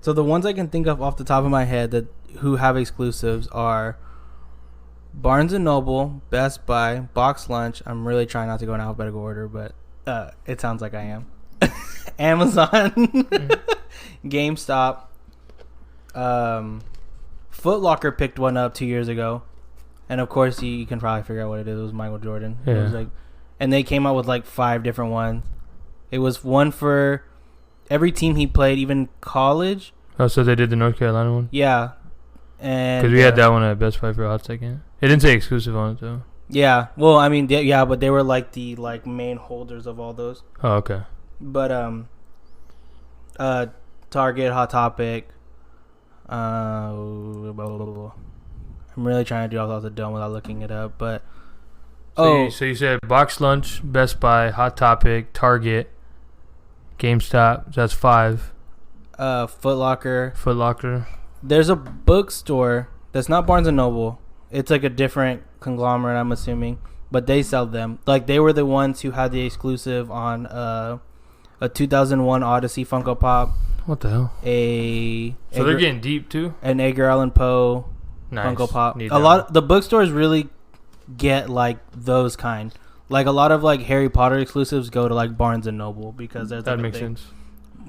So the ones I can think of off the top of my head that who have exclusives are Barnes & Noble, Best Buy, Box Lunch. I'm really trying not to go in alphabetical order, but it sounds like I am. Amazon, GameStop, Foot Locker picked one up 2 years ago, and of course you can probably figure out what it is. It was Michael Jordan. Yeah. It was like, and they came out with like 5 different ones. It was one for every team he played, even college. Oh, so they did the North Carolina one? Yeah. And because we had that one at Best Buy for a hot second. It didn't say exclusive on it though. Yeah, well, I mean, yeah, but they were like the main holders of all those. Oh, okay. But Target, Hot Topic. I'm really trying to do all off the dome without looking it up, but so you said Box Lunch, Best Buy, Hot Topic, Target, GameStop. That's 5. Foot Locker. There's a bookstore that's not Barnes & Noble. It's like a different conglomerate, I'm assuming. But they sell them. Like, they were the ones who had the exclusive on a 2001 Odyssey Funko Pop. What the hell? So they're getting deep, too? An Edgar Allan Poe Funko Pop. The bookstores really get, like, those kind. Like, a lot of, like, Harry Potter exclusives go to, like, Barnes & Noble because there's that makes sense.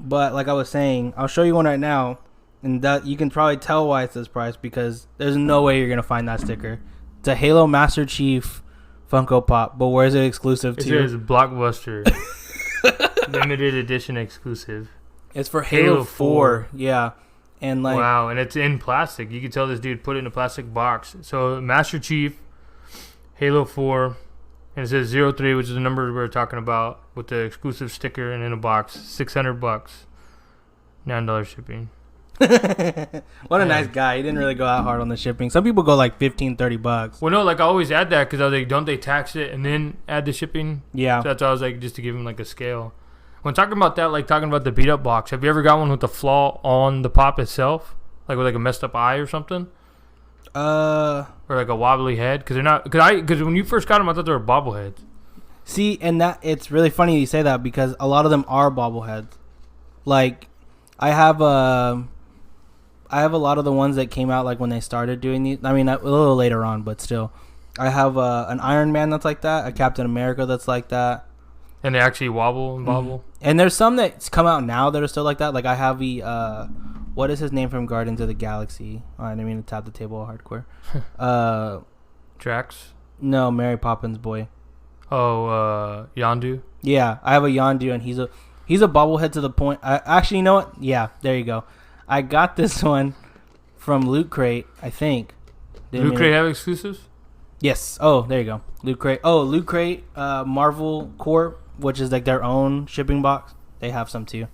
But, like I was saying, I'll show you one right now. And that you can probably tell why it's this price because there's no way you're gonna find that sticker. It's a Halo Master Chief Funko Pop, but where's it exclusive to? It is Blockbuster limited edition exclusive. It's for Halo 4. Yeah, and like wow, and it's in plastic. You can tell this dude put it in a plastic box. So Master Chief, Halo 4, and it says 03, which is the number we were talking about, with the exclusive sticker and in a box. $600, $9 shipping. What a nice guy. He didn't really go out hard on the shipping. Some people go like $15-$30. Well, no, like I always add that because I was like, don't they tax it and then add the shipping? Yeah. So that's why I was like, just to give him like a scale. When talking about that, like talking about the beat up box, have you ever got one with the flaw on the pop itself, like with like a messed up eye or something, or like a wobbly head? Because they're not. Because when you first got them, I thought they were bobbleheads. See, and that it's really funny you say that because a lot of them are bobbleheads. Like I have a lot of the ones that came out like when they started doing these. I mean, a little later on, but still. I have an Iron Man that's like that, a Captain America that's like that. And they actually wobble and bobble. And there's some that's come out now that are still like that. Like I have the, what is his name from Guardians of the Galaxy? Oh, I didn't mean to tap the table hardcore. Drax? No, Mary Poppins boy. Oh, Yondu? Yeah, I have a Yondu and he's a bobblehead to the point. Actually, you know what? Yeah, there you go. I got this one from Loot Crate, I think. Loot Crate have exclusives? Yes. Oh, there you go. Loot Crate. Oh, Loot Crate, Marvel Corp, which is like their own shipping box. They have some too.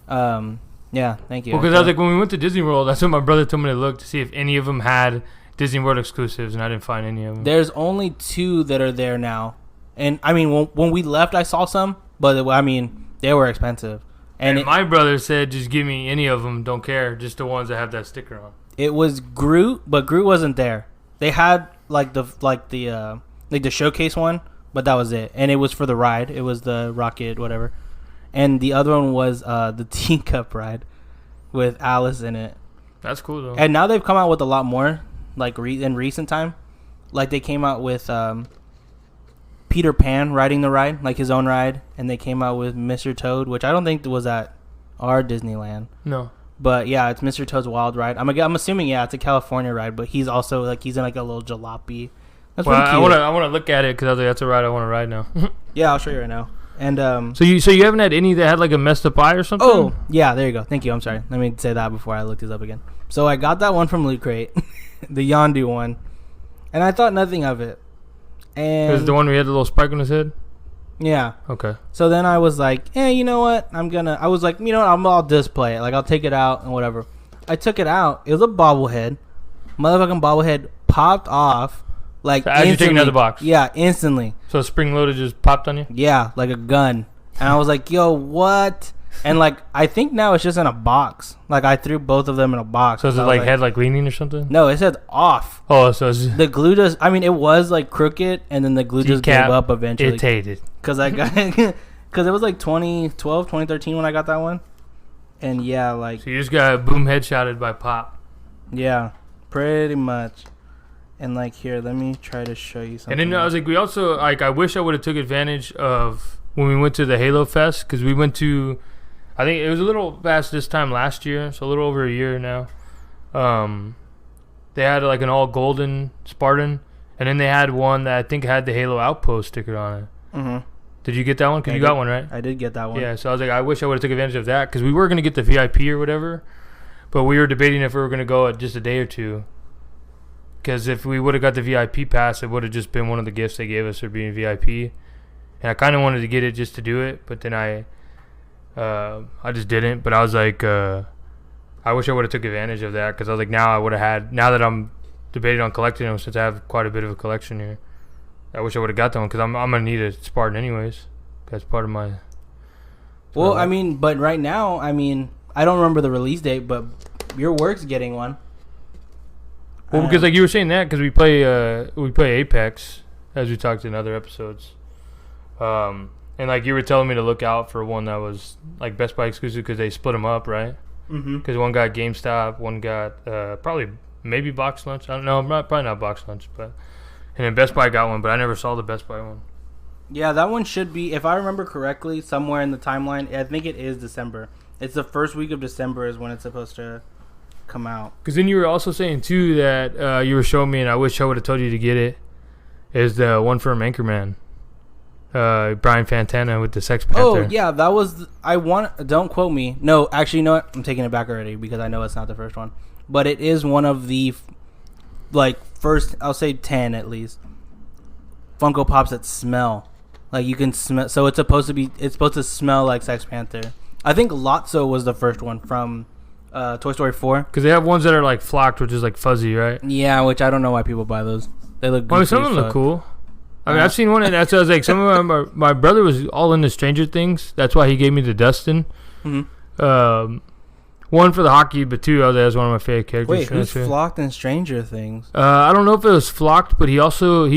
Yeah, thank you. Well, because I was like, when we went to Disney World, that's what my brother told me to look to see if any of them had Disney World exclusives, and I didn't find any of them. There's only 2 that are there now. And, I mean, when we left, I saw some, but, I mean, they were expensive. And my brother said, just give me any of them, don't care, just the ones that have that sticker on. It was Groot, but Groot wasn't there. They had, like the like the showcase one, but that was it. And it was for the ride. It was the rocket, whatever. And the other one was the teacup ride with Alice in it. That's cool though. And now they've come out with a lot more, like in recent time. Like they came out with Peter Pan riding the ride, like his own ride, and they came out with Mr. Toad, which I don't think was at our Disneyland. No. But yeah, it's Mr. Toad's Wild Ride. I'm assuming it's a California ride, but he's also like he's in like a little jalopy. That's well, pretty cute. I want to look at it because I was like, that's a ride I want to ride now. Yeah, I'll show you right now. And so you haven't had any that had like a messed up eye or something? Oh yeah, there you go. Thank you. I'm sorry. Let me say that before I look this up again. So I got that one from Loot Crate, the Yondu one, and I thought nothing of it. And is the one where he had the little spike on his head? Yeah. Okay. So then I was like, you know what? I was like, you know what? I'll display it. Like, I'll take it out and whatever. I took it out. It was a bobblehead. Motherfucking bobblehead popped off. Like, so as you take another box? Yeah, instantly. So spring loaded just popped on you? Yeah, like a gun. And I was like, yo, what? And, like, I think now it's just in a box. Like, I threw both of them in a box. So is it like head like leaning or something? No, it said off. Oh, so it's the glue just, I mean, it was like crooked, and then the glue just gave up eventually. Irritated. Because I got, because it was like 2012, 2013 when I got that one. And yeah, like. So you just got boom headshotted by Pop. Yeah, pretty much. And like, here, let me try to show you something. And then I was like, we also, like, I wish I would have took advantage of when we went to the Halo Fest, because we went to, I think it was a little fast this time last year, so a little over a year now. They had like an all golden Spartan, and then they had one that I think had the Halo Outpost sticker on it. Mm-hmm. Did you get that one? Because you got one, right? I did get that one. Yeah, so I was like, I wish I would have took advantage of that, because we were going to get the VIP or whatever, but we were debating if we were going to go at just a day or two. Because if we would have got the VIP pass, it would have just been one of the gifts they gave us for being VIP. And I kind of wanted to get it just to do it, but then I just didn't. But I was like, I wish I would have took advantage of that, because I was like, now that I'm debating on collecting them, since I have quite a bit of a collection here, I wish I would have got that one, because I'm going to need a Spartan anyways. That's part of my... Well, I mean, but right now, I mean, I don't remember the release date, but your work's getting one. Well, because like you were saying that, because we play Apex, as we talked in other episodes. And like you were telling me to look out for one that was like Best Buy exclusive, because they split them up, right? Mm-hmm. Because one got GameStop, one got probably maybe Box Lunch. I don't know, probably not Box Lunch, but and then Best Buy got one, but I never saw the Best Buy one. Yeah, that one should be, if I remember correctly, somewhere in the timeline. I think it is December. It's the first week of December is when it's supposed to come out. Because then you were also saying too that you were showing me, and I wish I would have told you to get it, is the one from Anchorman. Brian Fantana with the Sex Panther. Oh yeah, that was don't quote me. No, actually, you know what? I'm taking it back already, because I know it's not the first one, but it is one of the like first, I'll say 10 at least, Funko Pops that smell like you can smell. So it's supposed to smell like Sex Panther. I think Lotso was the first one from Toy Story 4. Because they have ones that are like flocked, which is like fuzzy, right? Yeah, which I don't know why people buy those. They look goofy. Well, some of them look cool. I mean, I've seen one, and that's what I was like. Some of them, my brother was all into Stranger Things. That's why he gave me the Dustin. Mm-hmm. One for the hockey, but two, that was one of my favorite characters. Wait, who's flocked in Stranger Things? I don't know if it was flocked, but he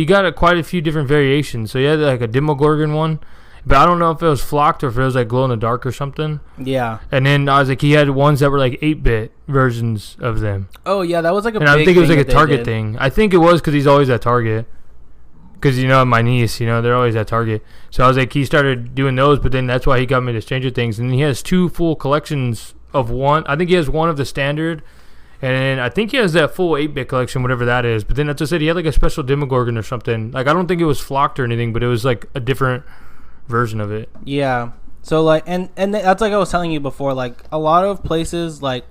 got quite a few different variations. So he had like a Demogorgon one, but I don't know if it was flocked or if it was like glow in the dark or something. Yeah. And then I was like, he had ones that were like 8-bit versions of them. Oh yeah, that was like a. And I think it was like a Target thing. I think it was because he's always at Target. Because, my niece, they're always at Target. So I was like, he started doing those, but then that's why he got me to Stranger Things. And he has 2 full collections of one. I think he has one of the standard, and then I think he has that full 8-bit collection, whatever that is. But then, as I said, he had like a special Demogorgon or something. Like, I don't think it was flocked or anything, but it was like a different version of it. Yeah. So, like, and that's like I was telling you before, like, a lot of places, like,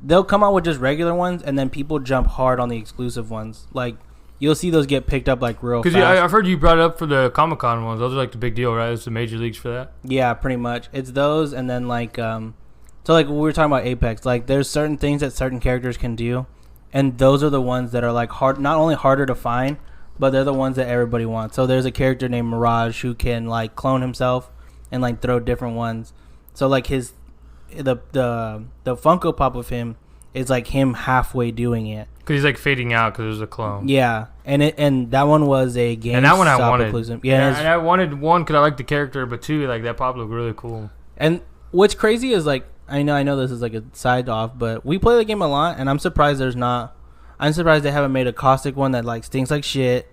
they'll come out with just regular ones, and then people jump hard on the exclusive ones. Like, you'll see those get picked up like real fast. Because I've heard you brought it up for the Comic-Con ones. Those are like the big deal, right? It's the major leagues for that. Yeah, pretty much. It's those, and then like, so like we were talking about Apex. Like, there's certain things that certain characters can do, and those are the ones that are like hard, not only harder to find, but they're the ones that everybody wants. So there's a character named Mirage who can like clone himself and like throw different ones. So like the Funko Pop of him is like him halfway doing it. Because he's like fading out because it was a clone. Yeah, and that one was a game. And that one I wanted. Yeah, and I wanted one because I liked the character, but two, like that pop looked really cool. And what's crazy is like I know this is like a side off, but we play the game a lot, and I'm surprised I'm surprised they haven't made a caustic one that like stinks like shit.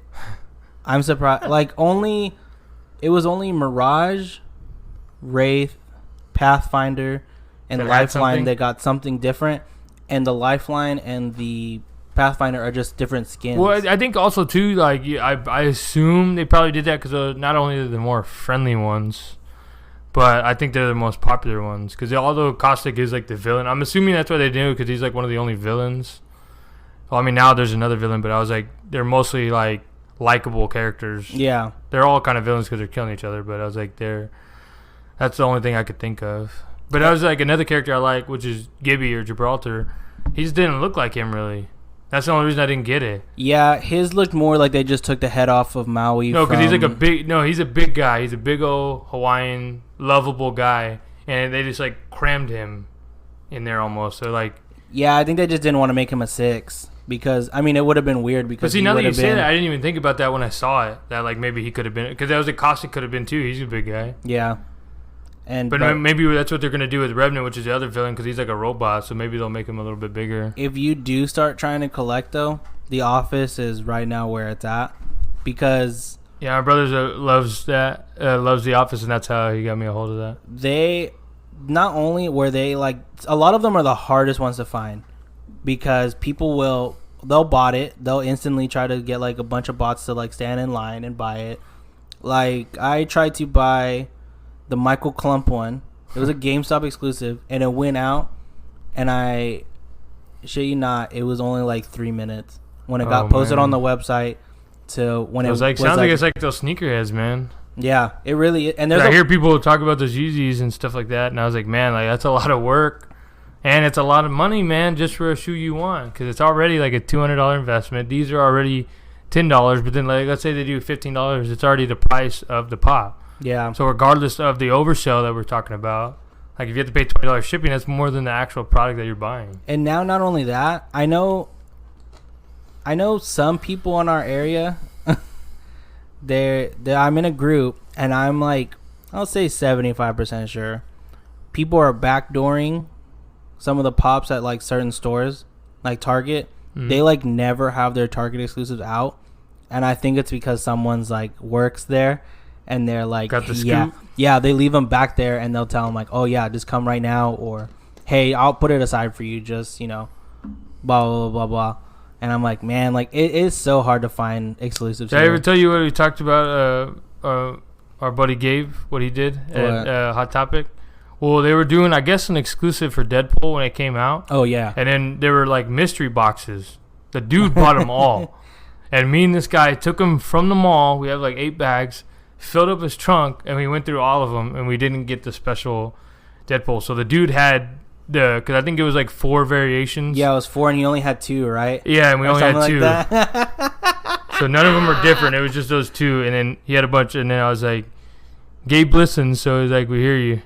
I'm surprised. Like it was only Mirage, Wraith, Pathfinder, and Lifeline that got something different, and the Lifeline and the Pathfinder are just different skins. Well, I think also too, like I assume they probably did that because not only are the more friendly ones, but I think they're the most popular ones. Because although Caustic is like the villain, I'm assuming that's why they do because he's like one of the only villains. Well, I mean now there's another villain, but I was like they're mostly like likable characters. Yeah, they're all kind of villains because they're killing each other. But I was like that's the only thing I could think of. But I was like another character I like, which is Gibby or Gibraltar. He just didn't look like him really. That's the only reason I didn't get it. Yeah, his looked more like they just took the head off of Maui. No, because he's like he's a big guy. He's a big old Hawaiian, lovable guy. And they just like crammed him in there almost. So like... Yeah, I think they just didn't want to make him a 6. Because, I mean, it would have been weird because see, now that you say that, I didn't even think about that when I saw it. That like maybe he could have been... Because that was like Caustic could have been too. He's a big guy. Yeah. But maybe that's what they're going to do with Revenant, which is the other villain, because he's like a robot, so maybe they'll make him a little bit bigger. If you do start trying to collect, though, The Office is right now where it's at. Because... Yeah, my brother loves The Office, and that's how he got me a hold of that. They... Not only were they, like... A lot of them are the hardest ones to find. Because people will... They'll bot it. They'll instantly try to get, like, a bunch of bots to, like, stand in line and buy it. Like, I tried to buy... the Michael Klump one. It was a GameStop exclusive, and it went out, and I shit you not, it was only like 3 minutes when it got posted on the website to when it was like sounds like it's like those sneakerheads, man. Yeah, it really is. And I hear people talk about those Yeezys and stuff like that, and I was like, man, like that's a lot of work, and it's a lot of money, man, just for a shoe you want, because it's already like a $200 investment. These are already $10, but then like let's say they do $15, it's already the price of the pop. Yeah. So regardless of the oversell that we're talking about, like if you have to pay $20 shipping, that's more than the actual product that you're buying. And now, not only that, I know some people in our area. I'm in a group, and I'm like, I'll say 75% sure, people are backdooring some of the pops at like certain stores, like Target. Mm-hmm. They like never have their Target exclusives out, and I think it's because someone's like works there. And they're like, got the scoop? Yeah, they leave them back there, and they'll tell them like, oh yeah, just come right now, or hey, I'll put it aside for you, just blah blah blah blah. And I'm like, man, like it is so hard to find exclusives. Did I ever tell you what we talked about? Our buddy Gabe, what he did at Hot Topic. Well, they were doing, I guess, an exclusive for Deadpool when it came out. Oh yeah. And then there were like mystery boxes. The dude bought them all, and me and this guy took them from the mall. We have like 8 bags. Filled up his trunk, and we went through all of them, and we didn't get the special Deadpool. So the dude had because I think it was like 4 variations. Yeah, it was 4, and he only had 2, right? Yeah, and we only had 2. Like So none of them were different. It was just those 2, and then he had a bunch, and then I was like, Gabe listens, so he's like, we hear you.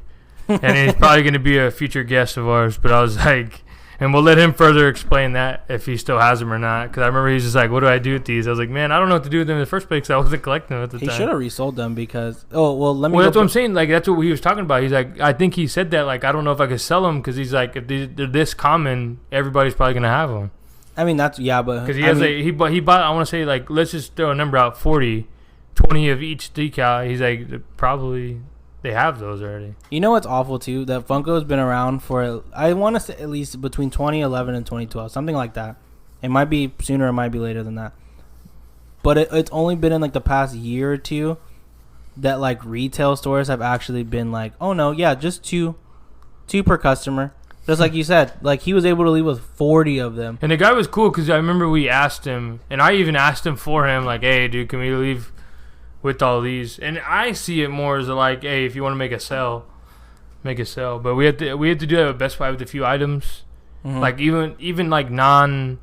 And he's probably going to be a future guest of ours, but I was like... And we'll let him further explain that if he still has them or not. Because I remember he's just like, what do I do with these? I was like, man, I don't know what to do with them in the first place because I wasn't collecting them at the time. He should have resold them because... Oh, well, let me... Well, that's what I'm saying. Like, that's what he was talking about. He's like, I think he said that. Like, I don't know if I could sell them because he's like, if they're this common, everybody's probably going to have them. I mean, that's... Yeah, but... Because he bought, I want to say, like, let's just throw a number out, 40, 20 of each decal. He's like, probably... They have those already. You know what's awful too? That Funko's been around for, I want to say at least between 2011 and 2012, something like that. It might be sooner, it might be later than that. But it's only been in like the past year or two that like retail stores have actually been like, oh no, yeah, just two per customer. Just like you said, like he was able to leave with 40 of them. And the guy was cool because I remember we asked him, and I even asked him for him, like, hey, dude, can we leave with all these? And I see it more as like, hey, if you want to make a sell, make a sell. But we had to do that with Best Buy with a few items, like even like non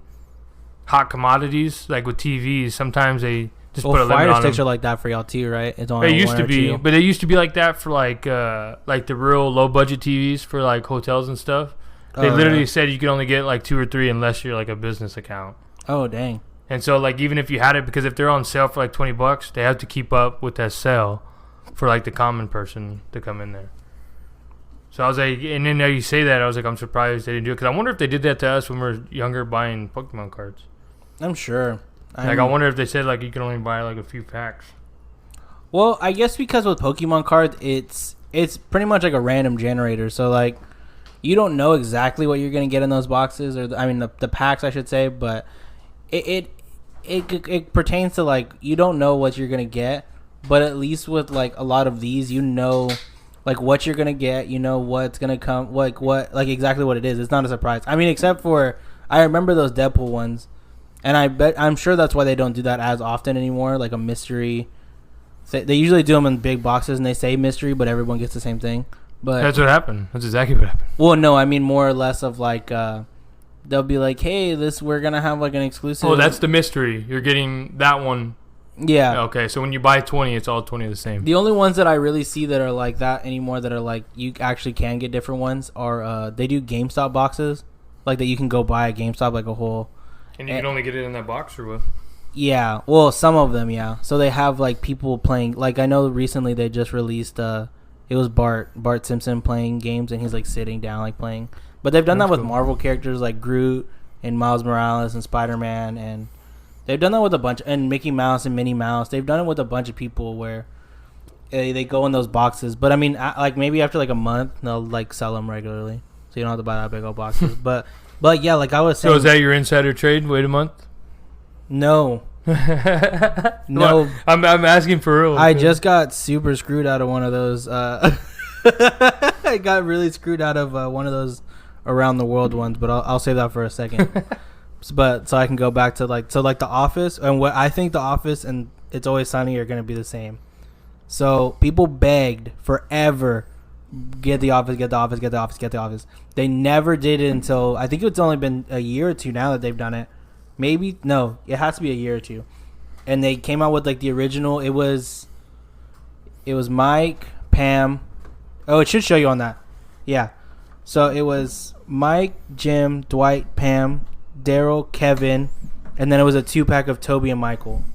hot commodities, like with TVs. Sometimes they just put a limit on them. Fire sticks are like that for y'all too, right? It's only it used to be, but it used to be like that for like the real low budget TVs for like hotels and stuff. They literally said you could only get like 2 or 3 unless you're like a business account. Oh, dang. And so, like, even if you had it, because if they're on sale for like $20, they have to keep up with that sale for like the common person to come in there. So I was like, and then now you say that, I was like, I'm surprised they didn't do it, because I wonder if they did that to us when we were younger buying Pokemon cards. I'm sure. I wonder if they said like you can only buy like a few packs. Well, I guess because with Pokemon cards, it's pretty much like a random generator. So like, you don't know exactly what you're gonna get in those boxes, or the packs, I should say. But it pertains to like, you don't know what you're gonna get, but at least with like a lot of these, you know, like what you're gonna get. You know what's gonna come, like exactly what it is. It's not a surprise. I mean, except for I remember those Deadpool ones. And I'm sure that's why they don't do that as often anymore, like a mystery. They usually do them in big boxes, and they say mystery, but everyone gets the same thing. But that's what happened. That's exactly what happened. Well, no, I mean more or less of like, they'll be like, hey, we're going to have like an exclusive. Oh, that's the mystery. You're getting that one. Yeah. Okay, so when you buy 20, it's all 20 the same. The only ones that I really see that are like that anymore, that are like, you actually can get different ones, are they do GameStop boxes. Like that you can go buy at GameStop, like a whole... And you can only get it in that box, or what? Yeah, well, some of them, yeah. So they have like people playing. Like I know recently they just released. It was Bart Simpson playing games, and he's like sitting down, like playing. But they've done that with Marvel characters like Groot and Miles Morales and Spider-Man, and they've done that with a bunch, and Mickey Mouse and Minnie Mouse. They've done it with a bunch of people where they go in those boxes. But I mean, like maybe after like a month, they'll like sell them regularly, so you don't have to buy that big old boxes. But yeah, like I was saying. So is that your insider trade? Wait a month? No. No. Well, I'm asking for real. I just got super screwed out of one of those. I got really screwed out of one of those around the world ones, but I'll save that for a second. But so I can go back to like The Office, and what I think The Office and It's Always Sunny are going to be the same. So people begged forever, get the office. They never did it until, I think it's only been a year or two now that they've done it. Maybe, no, it has to be a year or two. And they came out with like the original. It was Mike, Pam. Oh, it should show you on that. Yeah. So it was Mike, Jim, Dwight, Pam, Daryl, Kevin, and then it was a 2-pack of Toby and Michael.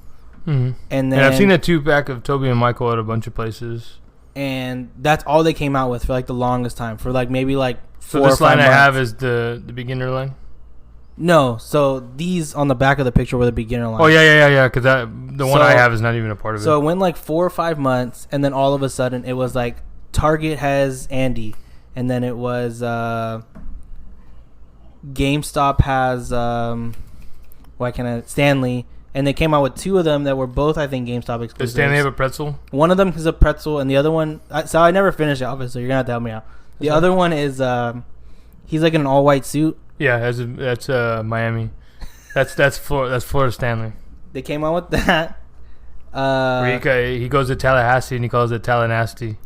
Mm-hmm. And I've seen a 2-pack of Toby and Michael at a bunch of places. And that's all they came out with for like the longest time, for like maybe like 4 or 5 months. So this line I have is the beginner line? No, so these on the back of the picture were the beginner line. Oh yeah, because the one I have is not even a part of it. So it went like 4 or 5 months, and then all of a sudden it was like Target has Andy, and then it was GameStop has Stanley. And they came out with 2 of them that were both, I think, GameStop exclusives. Does Stanley have a pretzel? One of them is a pretzel, and the other one... So I never finished it, obviously. You're going to have to help me out. The other one is... he's like in an all-white suit. Yeah, that's Miami. That's Florida Stanley. They came out with that. Where he goes to Tallahassee, and he calls it Tallahassee.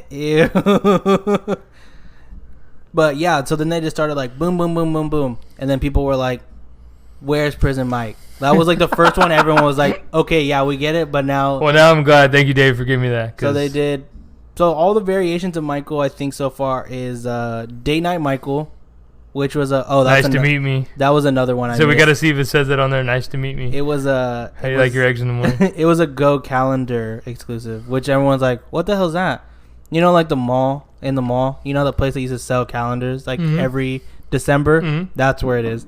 Ew. But yeah, so then they just started like boom, boom, boom, boom, boom. And then people were like, where's Prison Mike? That was like the first one. Everyone was like, okay, yeah, we get it, but now... Well, now I'm glad. Thank you, Dave, for giving me that. So they did... So all the variations of Michael, I think, so far is Date Night Michael, which was a... Oh, that's nice to meet me. That was another one I So we got to see if it says it on there, nice to meet me. It was a... How do you like your eggs in the morning? It was a Go Calendar exclusive, which everyone's like, what the hell's that? You know, like the mall, in the mall, you know the place that used to sell calendars, like every December? Mm-hmm. That's where it is.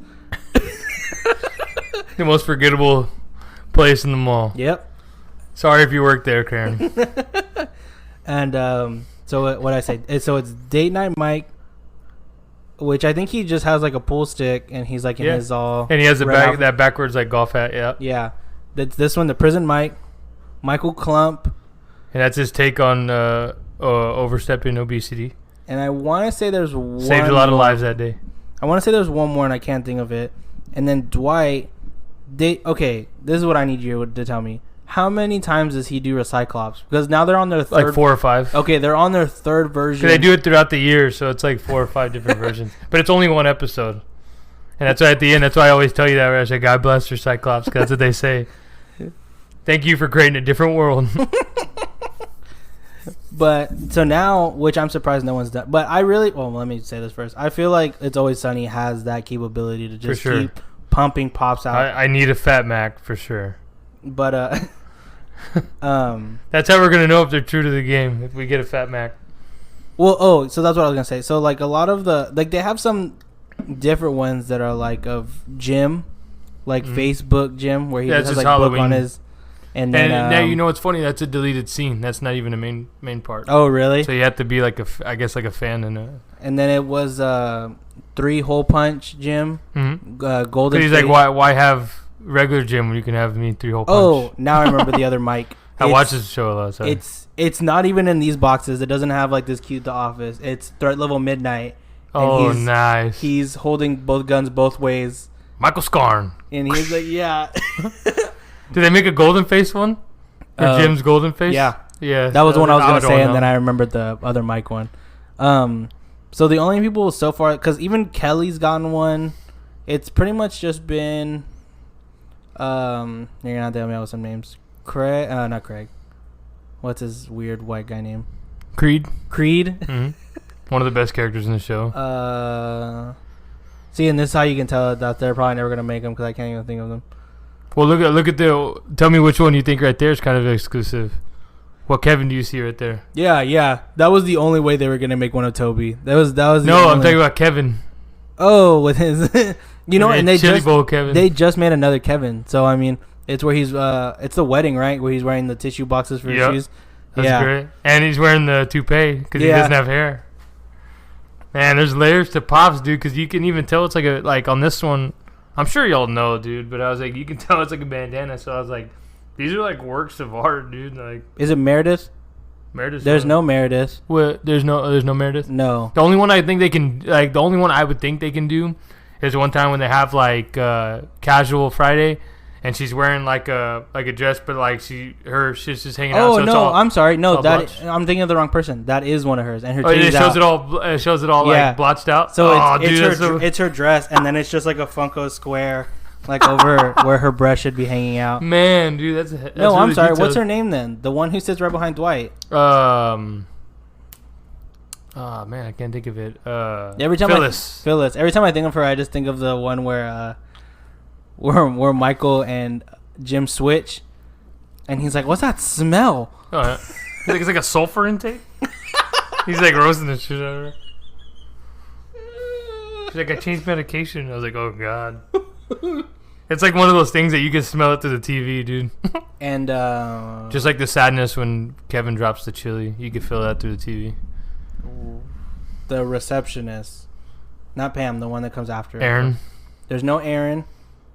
The most forgettable place in the mall. Yep. Sorry if you work there, Karen. And so what I say? So it's Date Night Mike, which I think he just has like a pool stick, and he's like in his all. And he has that backwards like golf hat. Yeah. Yeah. That's this one, the Prison Mike, Michael Klump. And that's his take on overstepping obesity. And I want to say there's one. Saved a lot of lives that day. I want to say there's one more, and I can't think of it. And then Dwight. Okay, this is what I need you to tell me. How many times does he do a Cyclops? Because now they're on their third... Like 4 or 5. Okay, they're on their third version. They do it throughout the year, so it's like 4 or 5 different versions. But it's only one episode. And that's why at the end, that's why I always tell you that. Where I say, God bless your Cyclops, because that's what they say. Thank you for creating a different world. But, so now, which I'm surprised no one's done. But I really... Well, let me say this first. I feel like It's Always Sunny has that capability to just keep pumping pops out. I need a Fat Mac for sure. But that's how we're gonna know if they're true to the game, if we get a Fat Mac. Well, so that's what I was gonna say. So like a lot of they have some different ones that are like of Jim, like Facebook Jim, where he just has like Halloween. Book on his. And then now you know what's funny. That's a deleted scene. That's not even a main part. Oh really? So you have to be like I guess like a fan and a. And then it was 3-hole punch Jim. Mm-hmm. Golden. He's like, why have regular Jim when you can have me 3-hole punch? Oh, now I remember the other Mike. I watch this show a lot. Sorry. It's not even in these boxes. It doesn't have like this cute The Office. It's Threat Level Midnight. Oh, nice. He's holding both guns both ways. Michael Scarn. And he's like, yeah. Did they make a golden face one? Or Jim's golden face? Yeah. Yeah. That was the one I was going to say, and then I remembered the other Mike one. So the only people so far, because even Kelly's gotten one, it's pretty much just been, you're going to have to help me out with some names. Craig, not Craig. What's his weird white guy name? Creed. Mm-hmm. One of the best characters in the show. See, and this is how you can tell that they're probably never going to make them, because I can't even think of them. Well, look at tell me which one you think right there is kind of exclusive. What Kevin do you see right there? Yeah. That was the only way they were gonna make one of Toby. That was the No, I'm talking about Kevin. Oh, with his and they Chili Bowl Kevin. They just made another Kevin. So I mean, it's where he's it's the wedding, right? Where he's wearing the tissue boxes for his shoes. That's great. And he's wearing the toupee because he doesn't have hair. Man, there's layers to Pops, dude, because you can even tell it's like on this one. I'm sure y'all know, dude, but I was like, you can tell it's like a bandana. So I was like, these are like works of art, dude. Like, is it Meredith? Meredith. There's no Meredith. What? There's no Meredith. No. The only one I think they can the only one I would think they can do is one time when they have like Casual Friday, and she's wearing like a dress, but like her shit's just hanging out. Oh so no, I'm sorry. No, I'm thinking of the wrong person. That is one of hers, and her. It shows it all like blotched out. So it's her dress, and then it's just like a Funko square, like over where her breast should be hanging out. Man, dude, that's no. Really I'm sorry. detailed. What's her name then? The one who sits right behind Dwight. Oh man, I can't think of it. Every time Phyllis. Every time I think of her, I just think of the one where Michael and Jim switch, and he's like, "What's that smell?" Oh, it's like a sulfur intake. He's like roasting the shit out of her. She's like, "I changed medication." I was like, "Oh god." It's like one of those things that you can smell it through the TV, dude. And just like the sadness when Kevin drops the chili, you can feel that through the TV. The receptionist, not Pam, the one that comes after Aaron. There's no Aaron.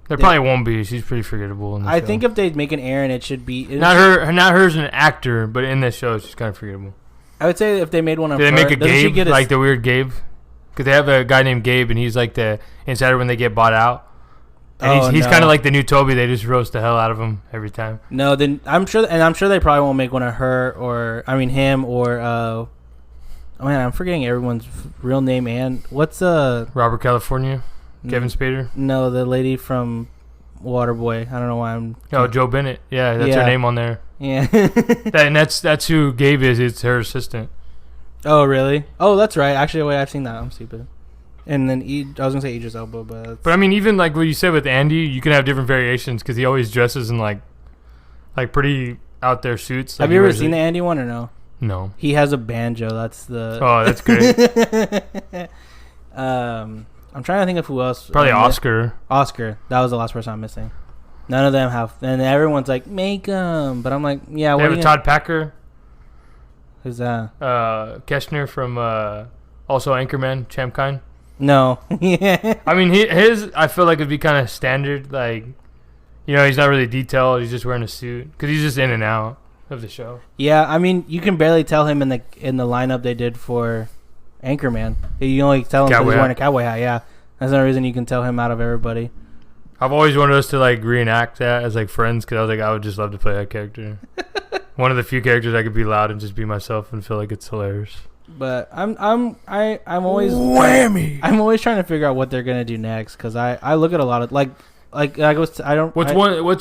There probably won't be. She's pretty forgettable in the show. think if they make an Aaron, it should be not her as an actor, but in this show, she's kind of forgettable. I would say if they made one of her, did they make a Gabe, like the weird Gabe? Because they have a guy named Gabe, and he's like the insider when they get bought out. And he's kind of like the new Toby. They just roast the hell out of him every time. No, then I'm sure they probably won't make one of her him or oh man, I'm forgetting everyone's real name. And what's Robert California, Kevin Spader? No, the lady from Waterboy. I don't know why I'm. Oh, Joe Bennett. Yeah, that's her name on there. Yeah, and that's who Gabe is. It's her assistant. Oh really? Oh, that's right. Actually, wait, I've seen that. I'm stupid. And then I was gonna say Idris Elba, but I mean, even like what you said with Andy, you can have different variations because he always dresses in like pretty out there suits. Have you ever seen the Andy one or no? No. He has a banjo. That's the. Oh, that's great. I'm trying to think of who else. Probably Oscar. Oscar. That was the last person I'm missing. None of them have, and everyone's like, make them, but I'm like, yeah. They have Todd Packer. Who's that? Keshner from also Anchorman, Champ Kind. No. Yeah. I mean, his I feel like it'd be kind of standard, like, he's not really detailed. He's just wearing a suit because he's just in and out of the show. Yeah, I mean, you can barely tell him in the lineup they did for Anchorman. You only tell him because he's wearing a cowboy hat. Yeah, that's the only reason you can tell him out of everybody. I've always wanted us to like reenact that as like friends because I was like, I would just love to play that character. One of the few characters I could be loud and just be myself and feel like it's hilarious. But I'm always whammy. I'm always trying to figure out what they're gonna do next because I look at a lot of What's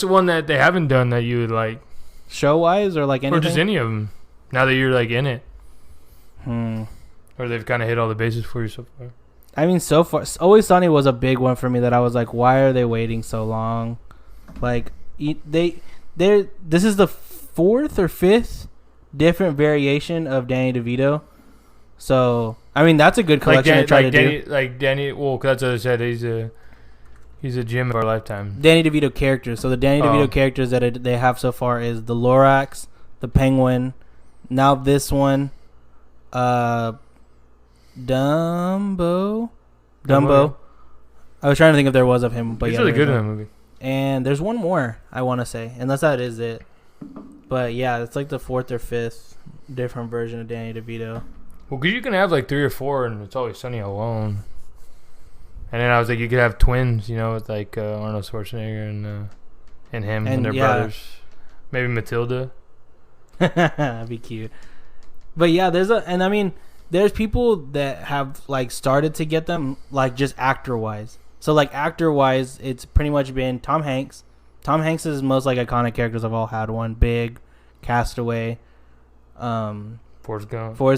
one that they haven't done that you would like? Show wise or like anything? Or just any of them. Now that you're like in it. Or they've kind of hit all the bases for you so far. I mean, so far, Always Sunny was a big one for me that I was like, why are they waiting so long? Like, this is the 4th or 5th different variation of Danny DeVito. So, I mean, that's a good collection to try to do. Like Danny, well, that's what I said. He's a gem of our lifetime. Danny DeVito characters. So the Danny DeVito characters that they have so far is the Lorax, the Penguin, now this one, Dumbo. I was trying to think if there was of him, but he's really good in that movie. And there's one more I want to say, unless that is it. But yeah, it's like the 4th or 5th different version of Danny DeVito. Well, because you can have like 3 or 4, and It's Always Sunny alone. And then I was like, you could have twins, with like Arnold Schwarzenegger and him and their brothers. Maybe Matilda. That'd be cute. But yeah, there's people that have like started to get them like just actor wise. So like actor wise, it's pretty much been Tom Hanks. Tom Hanks is most like iconic characters I've all had one. Big, Castaway, Forrest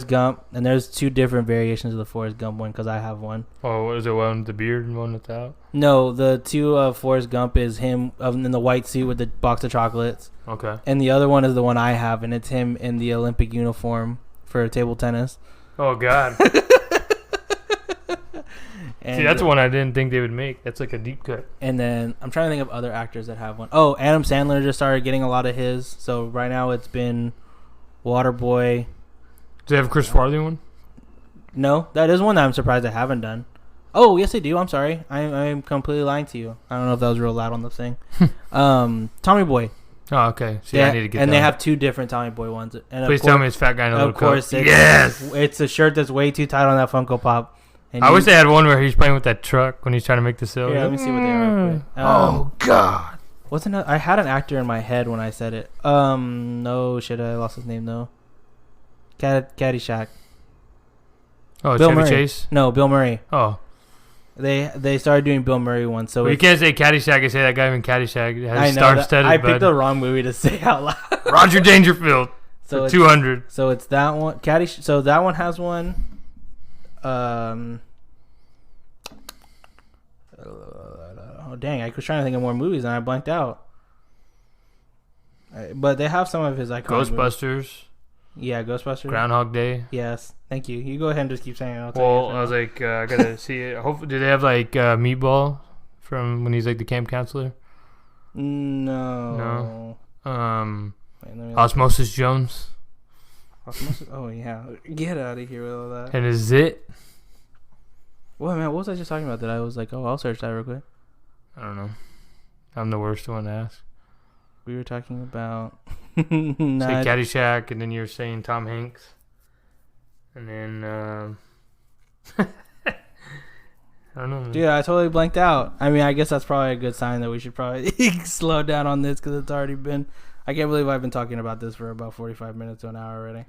Gump, and there's 2 different variations of the Forrest Gump one because I have one. Oh, what is it? One with the beard and one without? No, the 2 of Forrest Gump is him in the white suit with the box of chocolates. Okay. And the other one is the one I have, and it's him in the Olympic uniform for table tennis. Oh God. See, that's one I didn't think they would make. That's like a deep cut. And then I'm trying to think of other actors that have one. Oh, Adam Sandler just started getting a lot of his. So right now it's been Waterboy. Do they have a Chris Farley one? No, that is one that I'm surprised they haven't done. Oh, yes, they do. I'm sorry. I'm completely lying to you. I don't know if that was real loud on the thing. Tommy Boy. Oh, okay. See, I need to get and that. they have 2 different Tommy Boy ones. And please tell me it's fat guy in a little coat. Of course, it's a shirt that's way too tight on that Funko Pop. And I wish they had one where he's playing with that truck when he's trying to make the sale. Yeah, let me see what they are. Oh God! I had an actor in my head when I said it. No shit, I lost his name though. Caddyshack. Oh, Bill Chevy Murray. Chase. No, Bill Murray. Oh. They started doing Bill Murray ones. So you can't say Caddyshack and say that guy in Caddyshack has star-studded. I picked the wrong movie to say out loud. Roger Dangerfield. So for 200. So it's that one. So that one has one. Oh dang! I was trying to think of more movies and I blanked out. But they have some of his iconic Ghostbusters. Movies. Yeah, Ghostbusters. Groundhog Day. Yes, thank you. You go ahead and just keep saying it. I was like, I gotta see it. Hopefully, do they have like Meatball from when he's like the camp counselor? No. Osmosis Jones. Osmosis. Oh yeah, get out of here with all that. And is it? What man? What was I just talking about? That I was like, oh, I'll search that real quick. I don't know. I'm the worst one to ask. We were talking about say Caddyshack, and then you're saying Tom Hanks, and then I don't know. Dude, I totally blanked out. I mean, I guess that's probably a good sign that we should probably slow down on this because it's already been. I can't believe I've been talking about this for about 45 minutes to an hour already.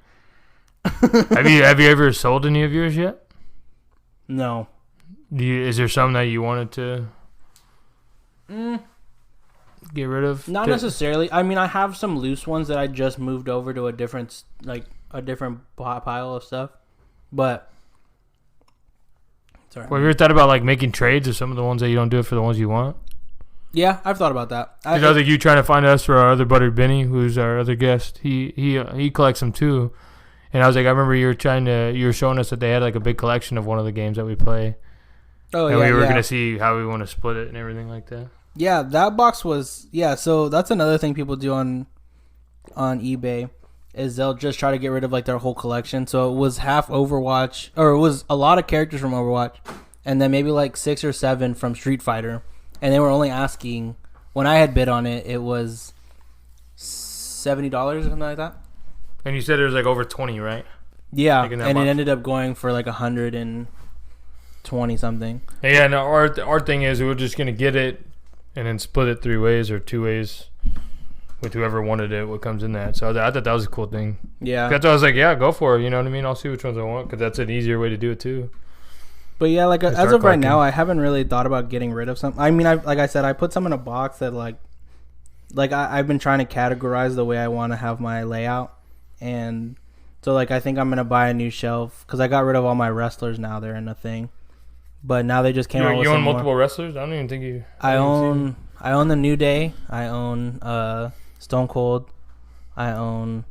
Have you ever sold any of yours yet? No. Is there some that you wanted to get rid of? Not necessarily. I mean, I have some loose ones that I just moved over to a different pile of stuff. But sorry. Well, have you ever thought about like making trades of some of the ones that you don't do it for the ones you want? Yeah, I've thought about that. I think you trying to find us for our other buddy Benny, who's our other guest. He collects them too. And I was like, I remember you were showing us that they had like a big collection of one of the games that we play. Oh, and yeah. we were going to see how we want to split it and everything like that. Yeah, that box was, so that's another thing people do on eBay is they'll just try to get rid of like their whole collection. So it was half Overwatch, or it was a lot of characters from Overwatch, and then maybe like 6 or 7 from Street Fighter. And they were only asking, when I had bid on it, it was $70 or something like that. And you said there was like over 20, right? Yeah, and it ended up going for like 120 something. Yeah, no, our thing is we're just gonna get it and then split it 3 ways or 2 ways with whoever wanted it. What comes in that? So I thought that was a cool thing. Yeah, that's why I was like, yeah, go for it. You know what I mean? I'll see which ones I want because that's an easier way to do it too. But yeah, like as of right now, I haven't really thought about getting rid of some. I mean, like I said, I put some in a box that like I've been trying to categorize the way I want to have my layout. And so, like, I think I'm going to buy a new shelf because I got rid of all my wrestlers now. They're in a thing. but now they just came out with you own some multiple more. wrestlers? I don't even think you. I own the New Day. I own Stone Cold. I own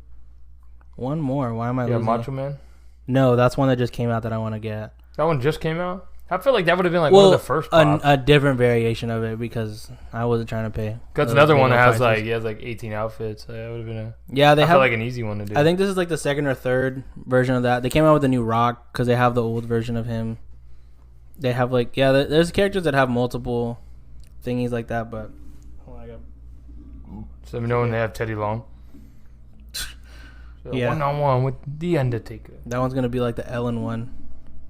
one more. Why am I losing? Macho Man? No, that's one that just came out that I want to get. That one just came out? I feel like that would have been like one of the first pops. A different variation of it because I wasn't trying to pay. That's another one that has like 18 outfits. That would have been I feel like an easy one to do. I think this is like the second or third version of that. They came out with a new Rock because they have the old version of him. They have like there's characters that have multiple thingies like that, but so let me know when they have Teddy Long. So 1-on-1 with the Undertaker. That one's gonna be like the Ellen one.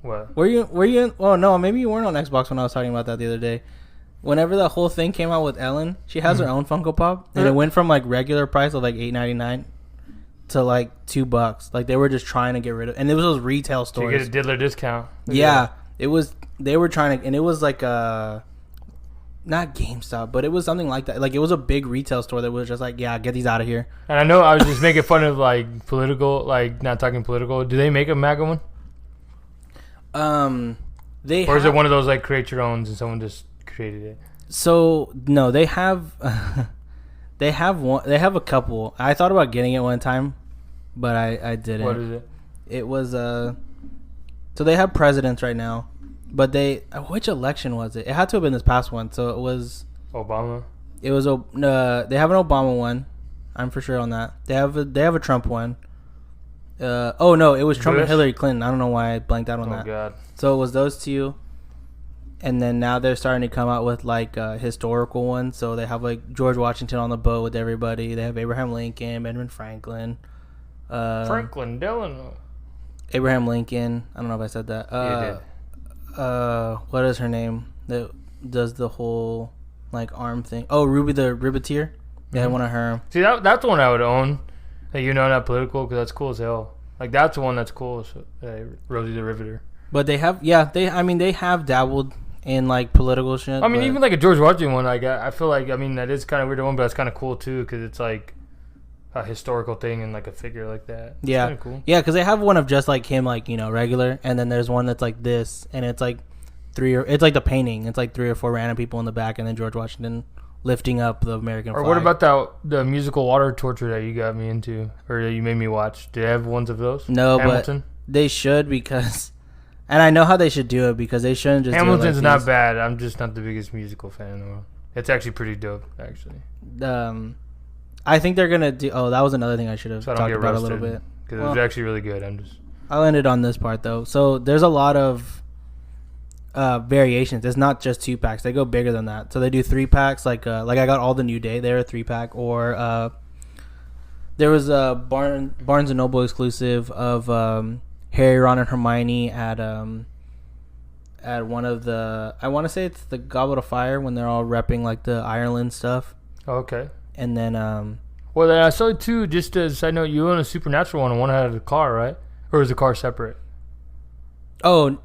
What? Were you? Oh no, maybe you weren't on Xbox when I was talking about that the other day. Whenever the whole thing came out with Ellen, she has her own Funko Pop, and it went from like regular price of like $8.99 to like $2. Like they were just trying to get rid of, and it was those retail stores. You get a diddler discount. Yeah, it was. They were trying to, and it was like not GameStop, but it was something like that. Like it was a big retail store that was just like, yeah, get these out of here. And I know I was just making fun of like political, like not talking political. Do they make a MAGA one? Or is it one of those like create your owns and someone just created it? So no, they have they have one. They have a couple. I thought about getting it one time, but I didn't. What is it? It was so they have presidents right now, but which election was it? It had to have been this past one. So it was Obama. It was they have an Obama one. I'm for sure on that. They have a Trump one. Oh no, it was Trump and Hillary Clinton. I don't know why I blanked out on that. Oh god. So it was those two, and then now they're starting to come out with like historical ones. So they have like George Washington on the boat with everybody. They have Abraham Lincoln, Benjamin Franklin, Franklin Delano. Abraham Lincoln. I don't know if I said that. What is her name that does the whole like arm thing? Oh, Ruby the Ribbeteer. Yeah, one of her. See, that's the one I would own. Like, not political, because that's cool as hell. Like, that's the one that's cool. So, Rosie the Riveter. But they have, they have dabbled in like political shit. I mean, even like a George Washington one, like I feel like, I mean, that is kind of weird one, but it's kind of cool too, because it's like a historical thing and like a figure like that. It's yeah, kind of cool. Yeah, because they have one of just like him, like regular, and then there's one that's like this, and it's like it's like the painting. It's like 3 or 4 random people in the back, and then George Washington lifting up the American flag. Or what about the musical water torture that you got me into, or that you made me watch? Do they have ones of those? No, Hamilton? But they should, because, and I know how they should do it, because they shouldn't just Hamilton's do it not bad. I'm just not the biggest musical fan in the world. It's actually pretty dope, actually. I think they're gonna do. Oh, that was another thing I should have talked about a little bit. Because it was actually really good. I'll end it on this part though. So there's a lot of variations. It's not just 2-packs. They go bigger than that. So they do 3-packs. Like I got all the New Day. They're a 3-pack. Or there was a Barnes and Noble exclusive of Harry, Ron, and Hermione at one of the. I want to say it's the Goblet of Fire when they're all repping like the Ireland stuff. Oh, okay. And then well, then I saw too. Just as a side note, you own a Supernatural one, and one had a car, right? Or is the car separate? Oh.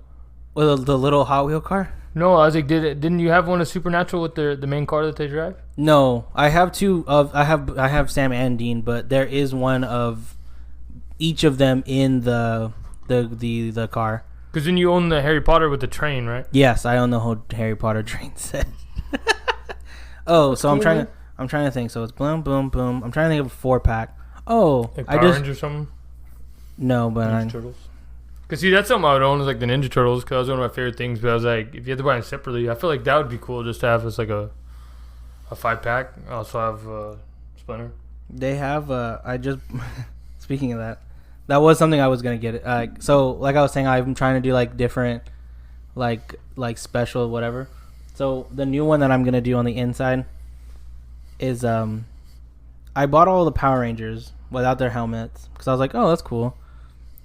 Well, the little Hot Wheel car? No, I was like, didn't you have one of Supernatural with the main car that they drive? No, I have 2 of I have Sam and Dean, but there is one of each of them in the car. Because then you own the Harry Potter with the train, right? Yes, I own the whole Harry Potter train set. Oh, that's so cool, I'm trying to think. So it's boom, boom, boom. I'm trying to think of a 4-pack. Oh, like Power Rangers or something. No, but Ninja Turtles. Cause see, that's something I would own is like the Ninja Turtles, cause that was one of my favorite things. But I was like, if you had to buy them separately, I feel like that would be cool just to have as like a 5-pack. I also have Splinter. They have speaking of that was something I was gonna get. So like I was saying, I'm trying to do like different, like special whatever. So the new one that I'm gonna do on the inside is I bought all the Power Rangers without their helmets because I was like, oh, that's cool.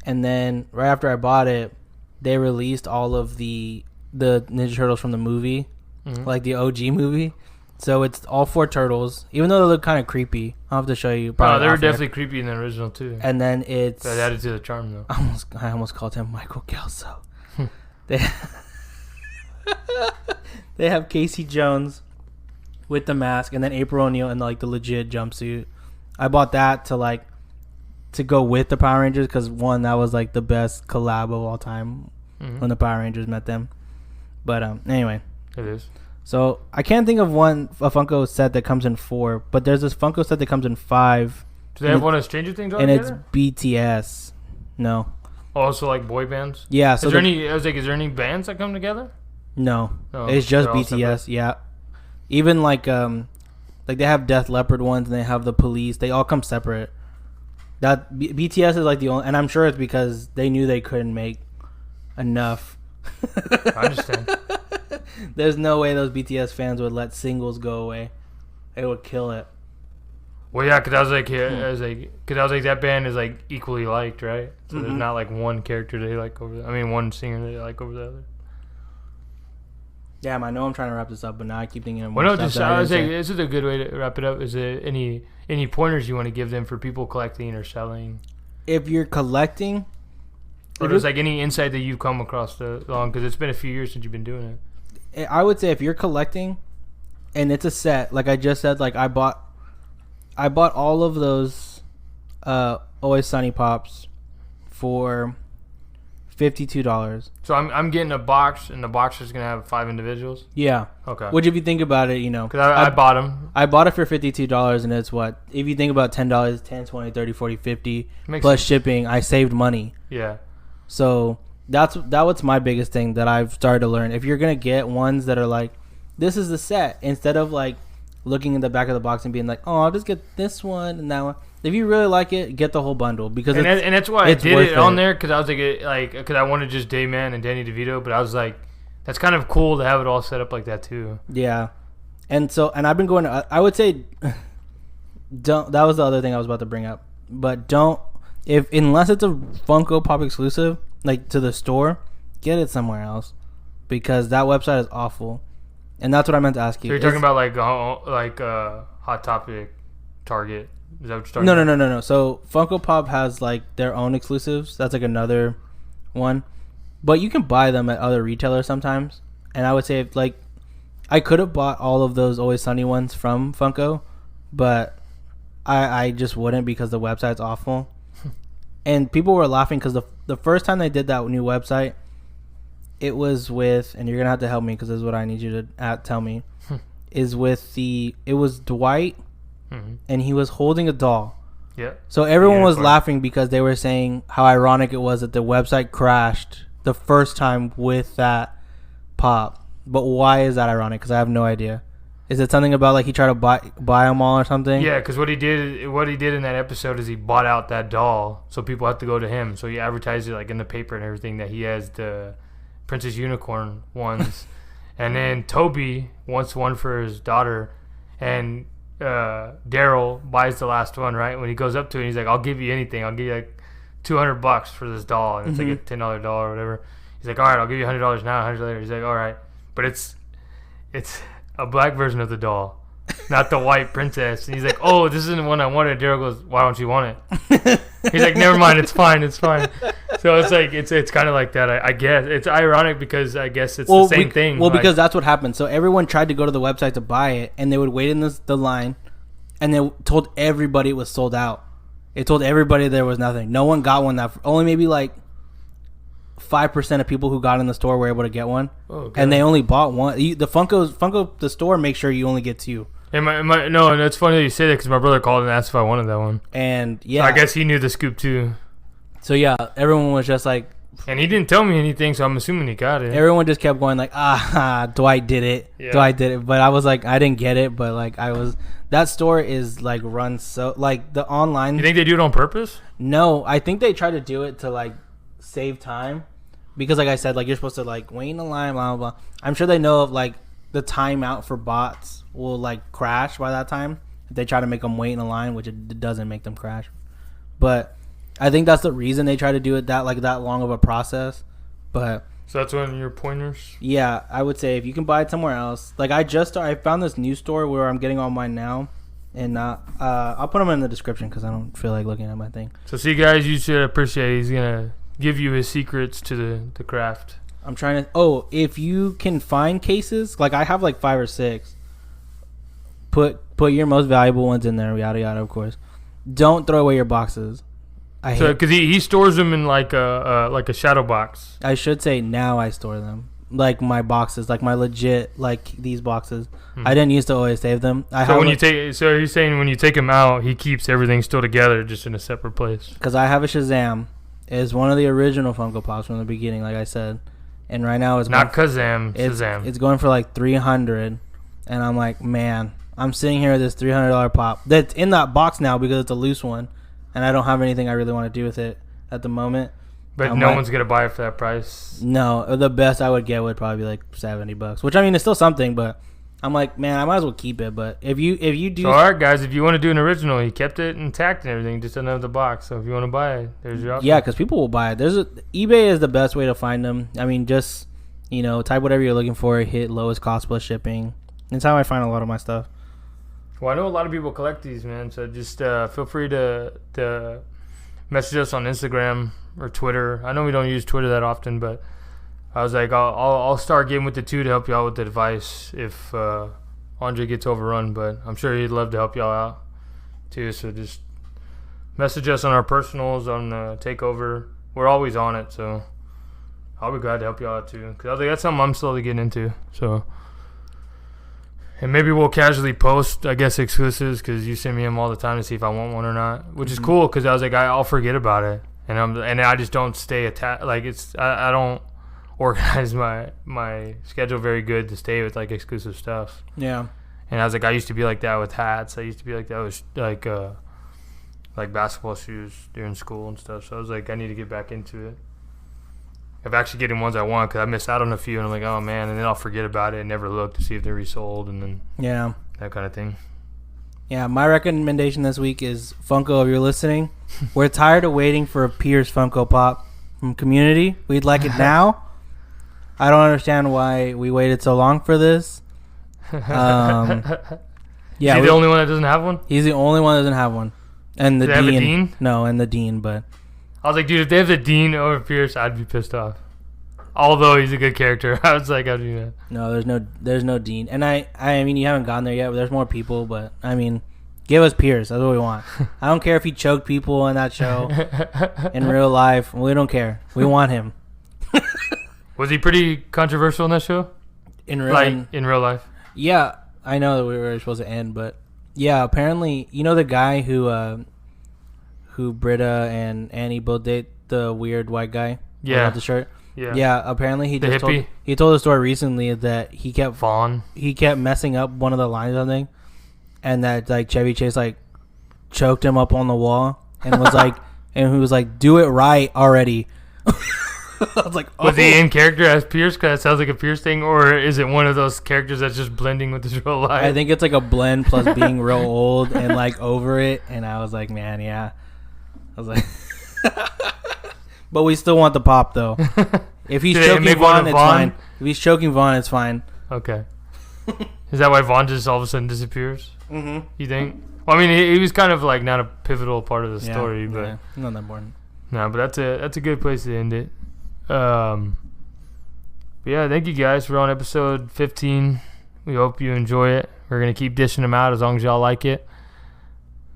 And then right after I bought it, they released all of the Ninja Turtles from the movie, like the OG movie. So it's all 4 turtles, even though they look kind of creepy. I'll have to show you. Oh, they were definitely creepy in the original too. And then it's that added to the charm though. I almost called him Michael Kelso. They have Casey Jones with the mask, and then April O'Neil in like the legit jumpsuit. I bought that to go with the Power Rangers because one, that was like the best collab of all time when the Power Rangers met them. But anyway. It is. So I can't think of a Funko set that comes in 4, but there's this Funko set that comes in 5. Do they have one of Stranger Things on and together? It's BTS. No. Also, like boy bands. Yeah. So is there any? I was like, is there any bands that come together? No. It's just BTS. Yeah. Even like they have Def Leppard ones and they have the Police. They all come separate. That BTS is like the only, and I'm sure it's because they knew they couldn't make enough. I understand. There's no way those BTS fans would let singles go away. They would kill it. Well, yeah, because I was like, that band is like equally liked, right? So there's not like one character they like over. One singer they like over the other. Damn, I know I'm trying to wrap this up, but now I keep thinking of more stuff. I was like, this is a good way to wrap it up. Is there any pointers you want to give them for people collecting or selling? If you're collecting, or there's like any insight that you've come across along, because it's been a few years since you've been doing it. I would say if you're collecting, and it's a set, like I just said, like I bought all of those Always Sunny Pops for $52. So I'm getting a box, and the box is gonna have 5 individuals. Yeah. Okay. Which, if you think about it, because I bought them. I bought it for $52, and it's what, if you think about $10, 10, 20, 30, 40, 50 plus sense. Shipping, I saved money. Yeah. So that was my biggest thing that I've started to learn. If you're gonna get ones that are like, this is the set, instead of like looking in the back of the box and being like, oh, I'll just get this one and that one. If you really like it, get the whole bundle, because that's why I did it on there, because I was like, because I wanted just Dayman and Danny DeVito, but I was like, that's kind of cool to have it all set up like that too. Yeah, and I've been going to, I would say, don't. That was the other thing I was about to bring up, but unless it's a Funko Pop exclusive, like to the store, get it somewhere else, because that website is awful, and that's what I meant to ask you. So you're talking about like Hot Topic, Target. Is that what you're talking about? No. So Funko Pop has like their own exclusives. That's like another one, but you can buy them at other retailers sometimes. And I would say I could have bought all of those Always Sunny ones from Funko, but I just wouldn't, because the website's awful. And people were laughing because the first time they did that new website, it was with, and you're gonna have to help me because this is what I need you to tell me, it was Dwight. Mm-hmm. And he was holding a doll. Yeah. So everyone was laughing because they were saying how ironic it was that the website crashed the first time with that pop. But why is that ironic? Because I have no idea. Is it something about like he tried to buy them all or something? Yeah, because what he did in that episode is he bought out that doll, so people have to go to him. So he advertised it like in the paper and everything that he has the Princess Unicorn ones, and then Toby wants one for his daughter, and Daryl buys the last one, right? When he goes up to it, he's like, I'll give you anything. I'll give you like $200 for this doll. And it's like a $10 doll or whatever. He's like, all right, I'll give you $100 now, $100 later. He's like, all right. But it's a black version of the doll, not the white princess. And he's like, oh, this isn't the one I wanted. Daryl goes, why don't you want it? He's like, never mind, it's fine. So it's like, it's kind of like that. I guess it's ironic because I guess it's the same thing. Well, because that's what happened. So everyone tried to go to the website to buy it, and they would wait in the line, and they told everybody it was sold out. It told everybody there was nothing. No one got one. Only maybe like 5% of people who got in the store were able to get one, and they only bought one. The Funko, the store makes sure you only get 2. No, and it's funny that you say that because my brother called and asked if I wanted that one. And yeah, so I guess he knew the scoop too. So yeah, everyone was just like, and he didn't tell me anything, so I'm assuming he got it. Everyone just kept going like, Dwight did it. Yeah. Dwight did it. But I was like, I didn't get it, but like that store is like run so like the online. You think they do it on purpose? No, I think they try to do it to like save time, because like I said, like you're supposed to like wait in the line, blah blah blah. I'm sure they know of like the timeout for bots will like crash by that time if they try to make them wait in a line, which it doesn't make them crash. But I think that's the reason they try to do it that long of a process. But so that's one of your pointers? Yeah, I would say if you can buy it somewhere else. Like I found this new store where I'm getting all mine now, and I'll put them in the description because I don't feel like looking at my thing. So see, guys, you should appreciate he's gonna give you his secrets to the craft. I'm trying to. Oh, if you can find cases, like I have like 5 or 6. Put your most valuable ones in there, yada yada. Of course, don't throw away your boxes. Because he stores them in like a shadow box. I should say now I store them. like my boxes, like my legit, like these boxes. I didn't used to always save them. So he's saying when you take him out, he keeps everything still together, just in a separate place. Because I have a Shazam. It's one of the original Funko Pops from the beginning, like I said. And right now it's not Kazam, Shazam. It's going for like $300, and I'm like, man, I'm sitting here with this $300 pop that's in that box now because it's a loose one, and I don't have anything I really want to do with it at the moment. But no one's gonna buy it for that price. No, the best I would get would probably be like $70, which I mean, it's still something, but I'm like, man, I might as well keep it. But if you do, so all right, guys, if you want to do an original, he kept it intact and everything, just doesn't have the box. So if you want to buy it, there's your option. Yeah, because people will buy it. eBay is the best way to find them. I mean, just type whatever you're looking for, hit lowest cost plus shipping. That's how I find a lot of my stuff. Well, I know a lot of people collect these, man. So just feel free to message us on Instagram or Twitter. I know we don't use Twitter that often, but I was like, I'll start getting with the two to help you out with the advice if Andre gets overrun. But I'm sure he'd love to help y'all out too. So just message us on our personals on Takeover. We're always on it, so I'll be glad to help y'all out too. Cause I was like, that's something I'm slowly getting into. So, and maybe we'll casually post, I guess, exclusives because you send me them all the time to see if I want one or not, which is cool. Cause I was like, I'll forget about it, and I just don't stay attached. Like I don't organize my schedule very good to stay with like exclusive stuff. Yeah. And I was like, I used to be like that with hats. I used to be like that with like basketball shoes during school and stuff. So I was like, I need to get back into it. Of actually getting ones I want because I missed out on a few and I'm like, oh man, and then I'll forget about it and never look to see if they're resold and then that kind of thing. Yeah, my recommendation this week is Funko. If you're listening, we're tired of waiting for a Pierce Funko Pop from Community. We'd like it now. I don't understand why we waited so long for this. Yeah, is he the only one that doesn't have one? He's the only one that doesn't have one. And the Dean. Have a Dean? No, and the Dean, but I was like, dude, if they have the Dean over Pierce, I'd be pissed off. Although he's a good character, I was like, I'd be mad. No, there's no Dean. And I mean, you haven't gotten there yet, but there's more people. But I mean, give us Pierce. That's what we want. I don't care if he choked people in that show in real life. We don't care. We want him. Was he pretty controversial in that show? In real life? Yeah, I know that we were supposed to end, but yeah, apparently, the guy who Britta and Annie both date, the weird white guy. Yeah. Without the shirt. Yeah. Yeah. Apparently, he told a story recently that he kept messing up one of the lines or something, and that like Chevy Chase like choked him up on the wall and was like, and he was like, "Do it right already." I was like, oh. Was he in character as Pierce? Because that sounds like a Pierce thing, or is it one of those characters that's just blending with his real life? I think it's like a blend plus being real old and like over it. And I was like, man, yeah. I was like, but we still want the pop though. If he's choking Vaughn, it's fine. If he's choking Vaughn, it's fine. Okay. Is that why Vaughn just all of a sudden disappears? Mm-hmm. You think? Well, I mean, he was kind of like not a pivotal part of the story, but not that important. No, but that's a good place to end it. But yeah, thank you guys. We're on episode 15. We hope you enjoy it. We're gonna keep dishing them out as long as y'all like it.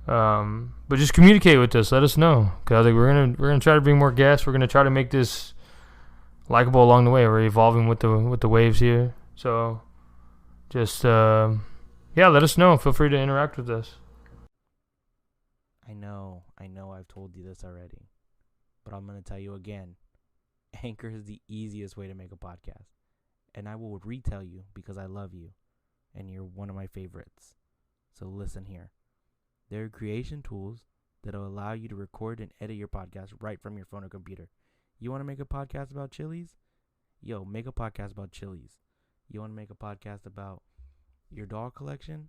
But just communicate with us. Let us know, cause like we're gonna try to bring more guests. We're gonna try to make this likable along the way. We're evolving with the waves here. So just let us know. Feel free to interact with us. I know I've told you this already, but I'm gonna tell you again. Anchor is the easiest way to make a podcast. And I will retell you because I love you and you're one of my favorites. So listen here. There are creation tools that will allow you to record and edit your podcast right from your phone or computer. You want to make a podcast about Chili's? Yo, make a podcast about Chili's. You want to make a podcast about your doll collection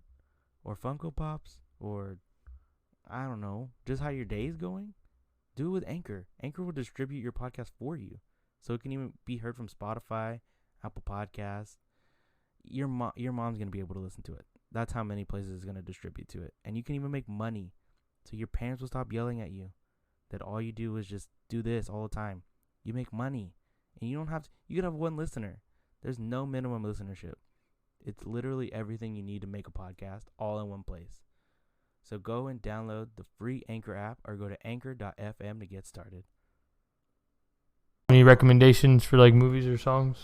or Funko Pops or I don't know, just how your day is going? Do it with Anchor. Anchor will distribute your podcast for you. So it can even be heard from Spotify, Apple Podcasts. Your mom's going to be able to listen to it. That's how many places it's going to distribute to it. And you can even make money. So your parents will stop yelling at you that all you do is just do this all the time. You make money. And you don't have to, you could have one listener. There's no minimum listenership. It's literally everything you need to make a podcast all in one place. So go and download the free Anchor app or go to anchor.fm to get started. Any recommendations for like movies or songs?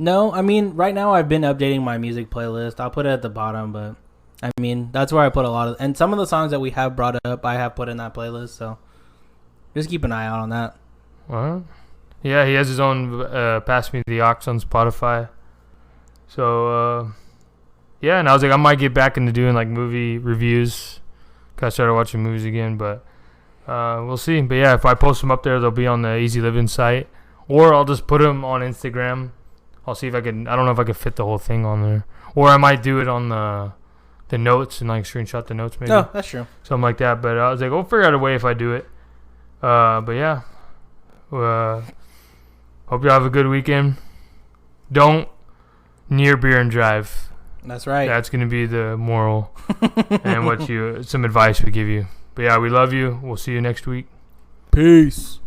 No, I mean, right now I've been updating my music playlist. I'll put it at the bottom, but I mean, that's where I put a lot of, and some of the songs that we have brought up, I have put in that playlist. So just keep an eye out on that. Well, yeah, he has his own Pass Me the Aux on Spotify. So, yeah, and I was like, I might get back into doing like movie reviews. Cause I started watching movies again, but we'll see. But yeah, if I post them up there, they'll be on the Easy Living site, or I'll just put them on Instagram. I'll see if I can. I don't know if I can fit the whole thing on there, or I might do it on the notes and like screenshot the notes maybe. No, that's true. Something like that. But I was like, we'll figure out a way if I do it. But yeah, hope you have a good weekend. Don't near beer and drive. That's right. That's gonna be the moral and some advice we give you. But yeah, we love you. We'll see you next week. Peace.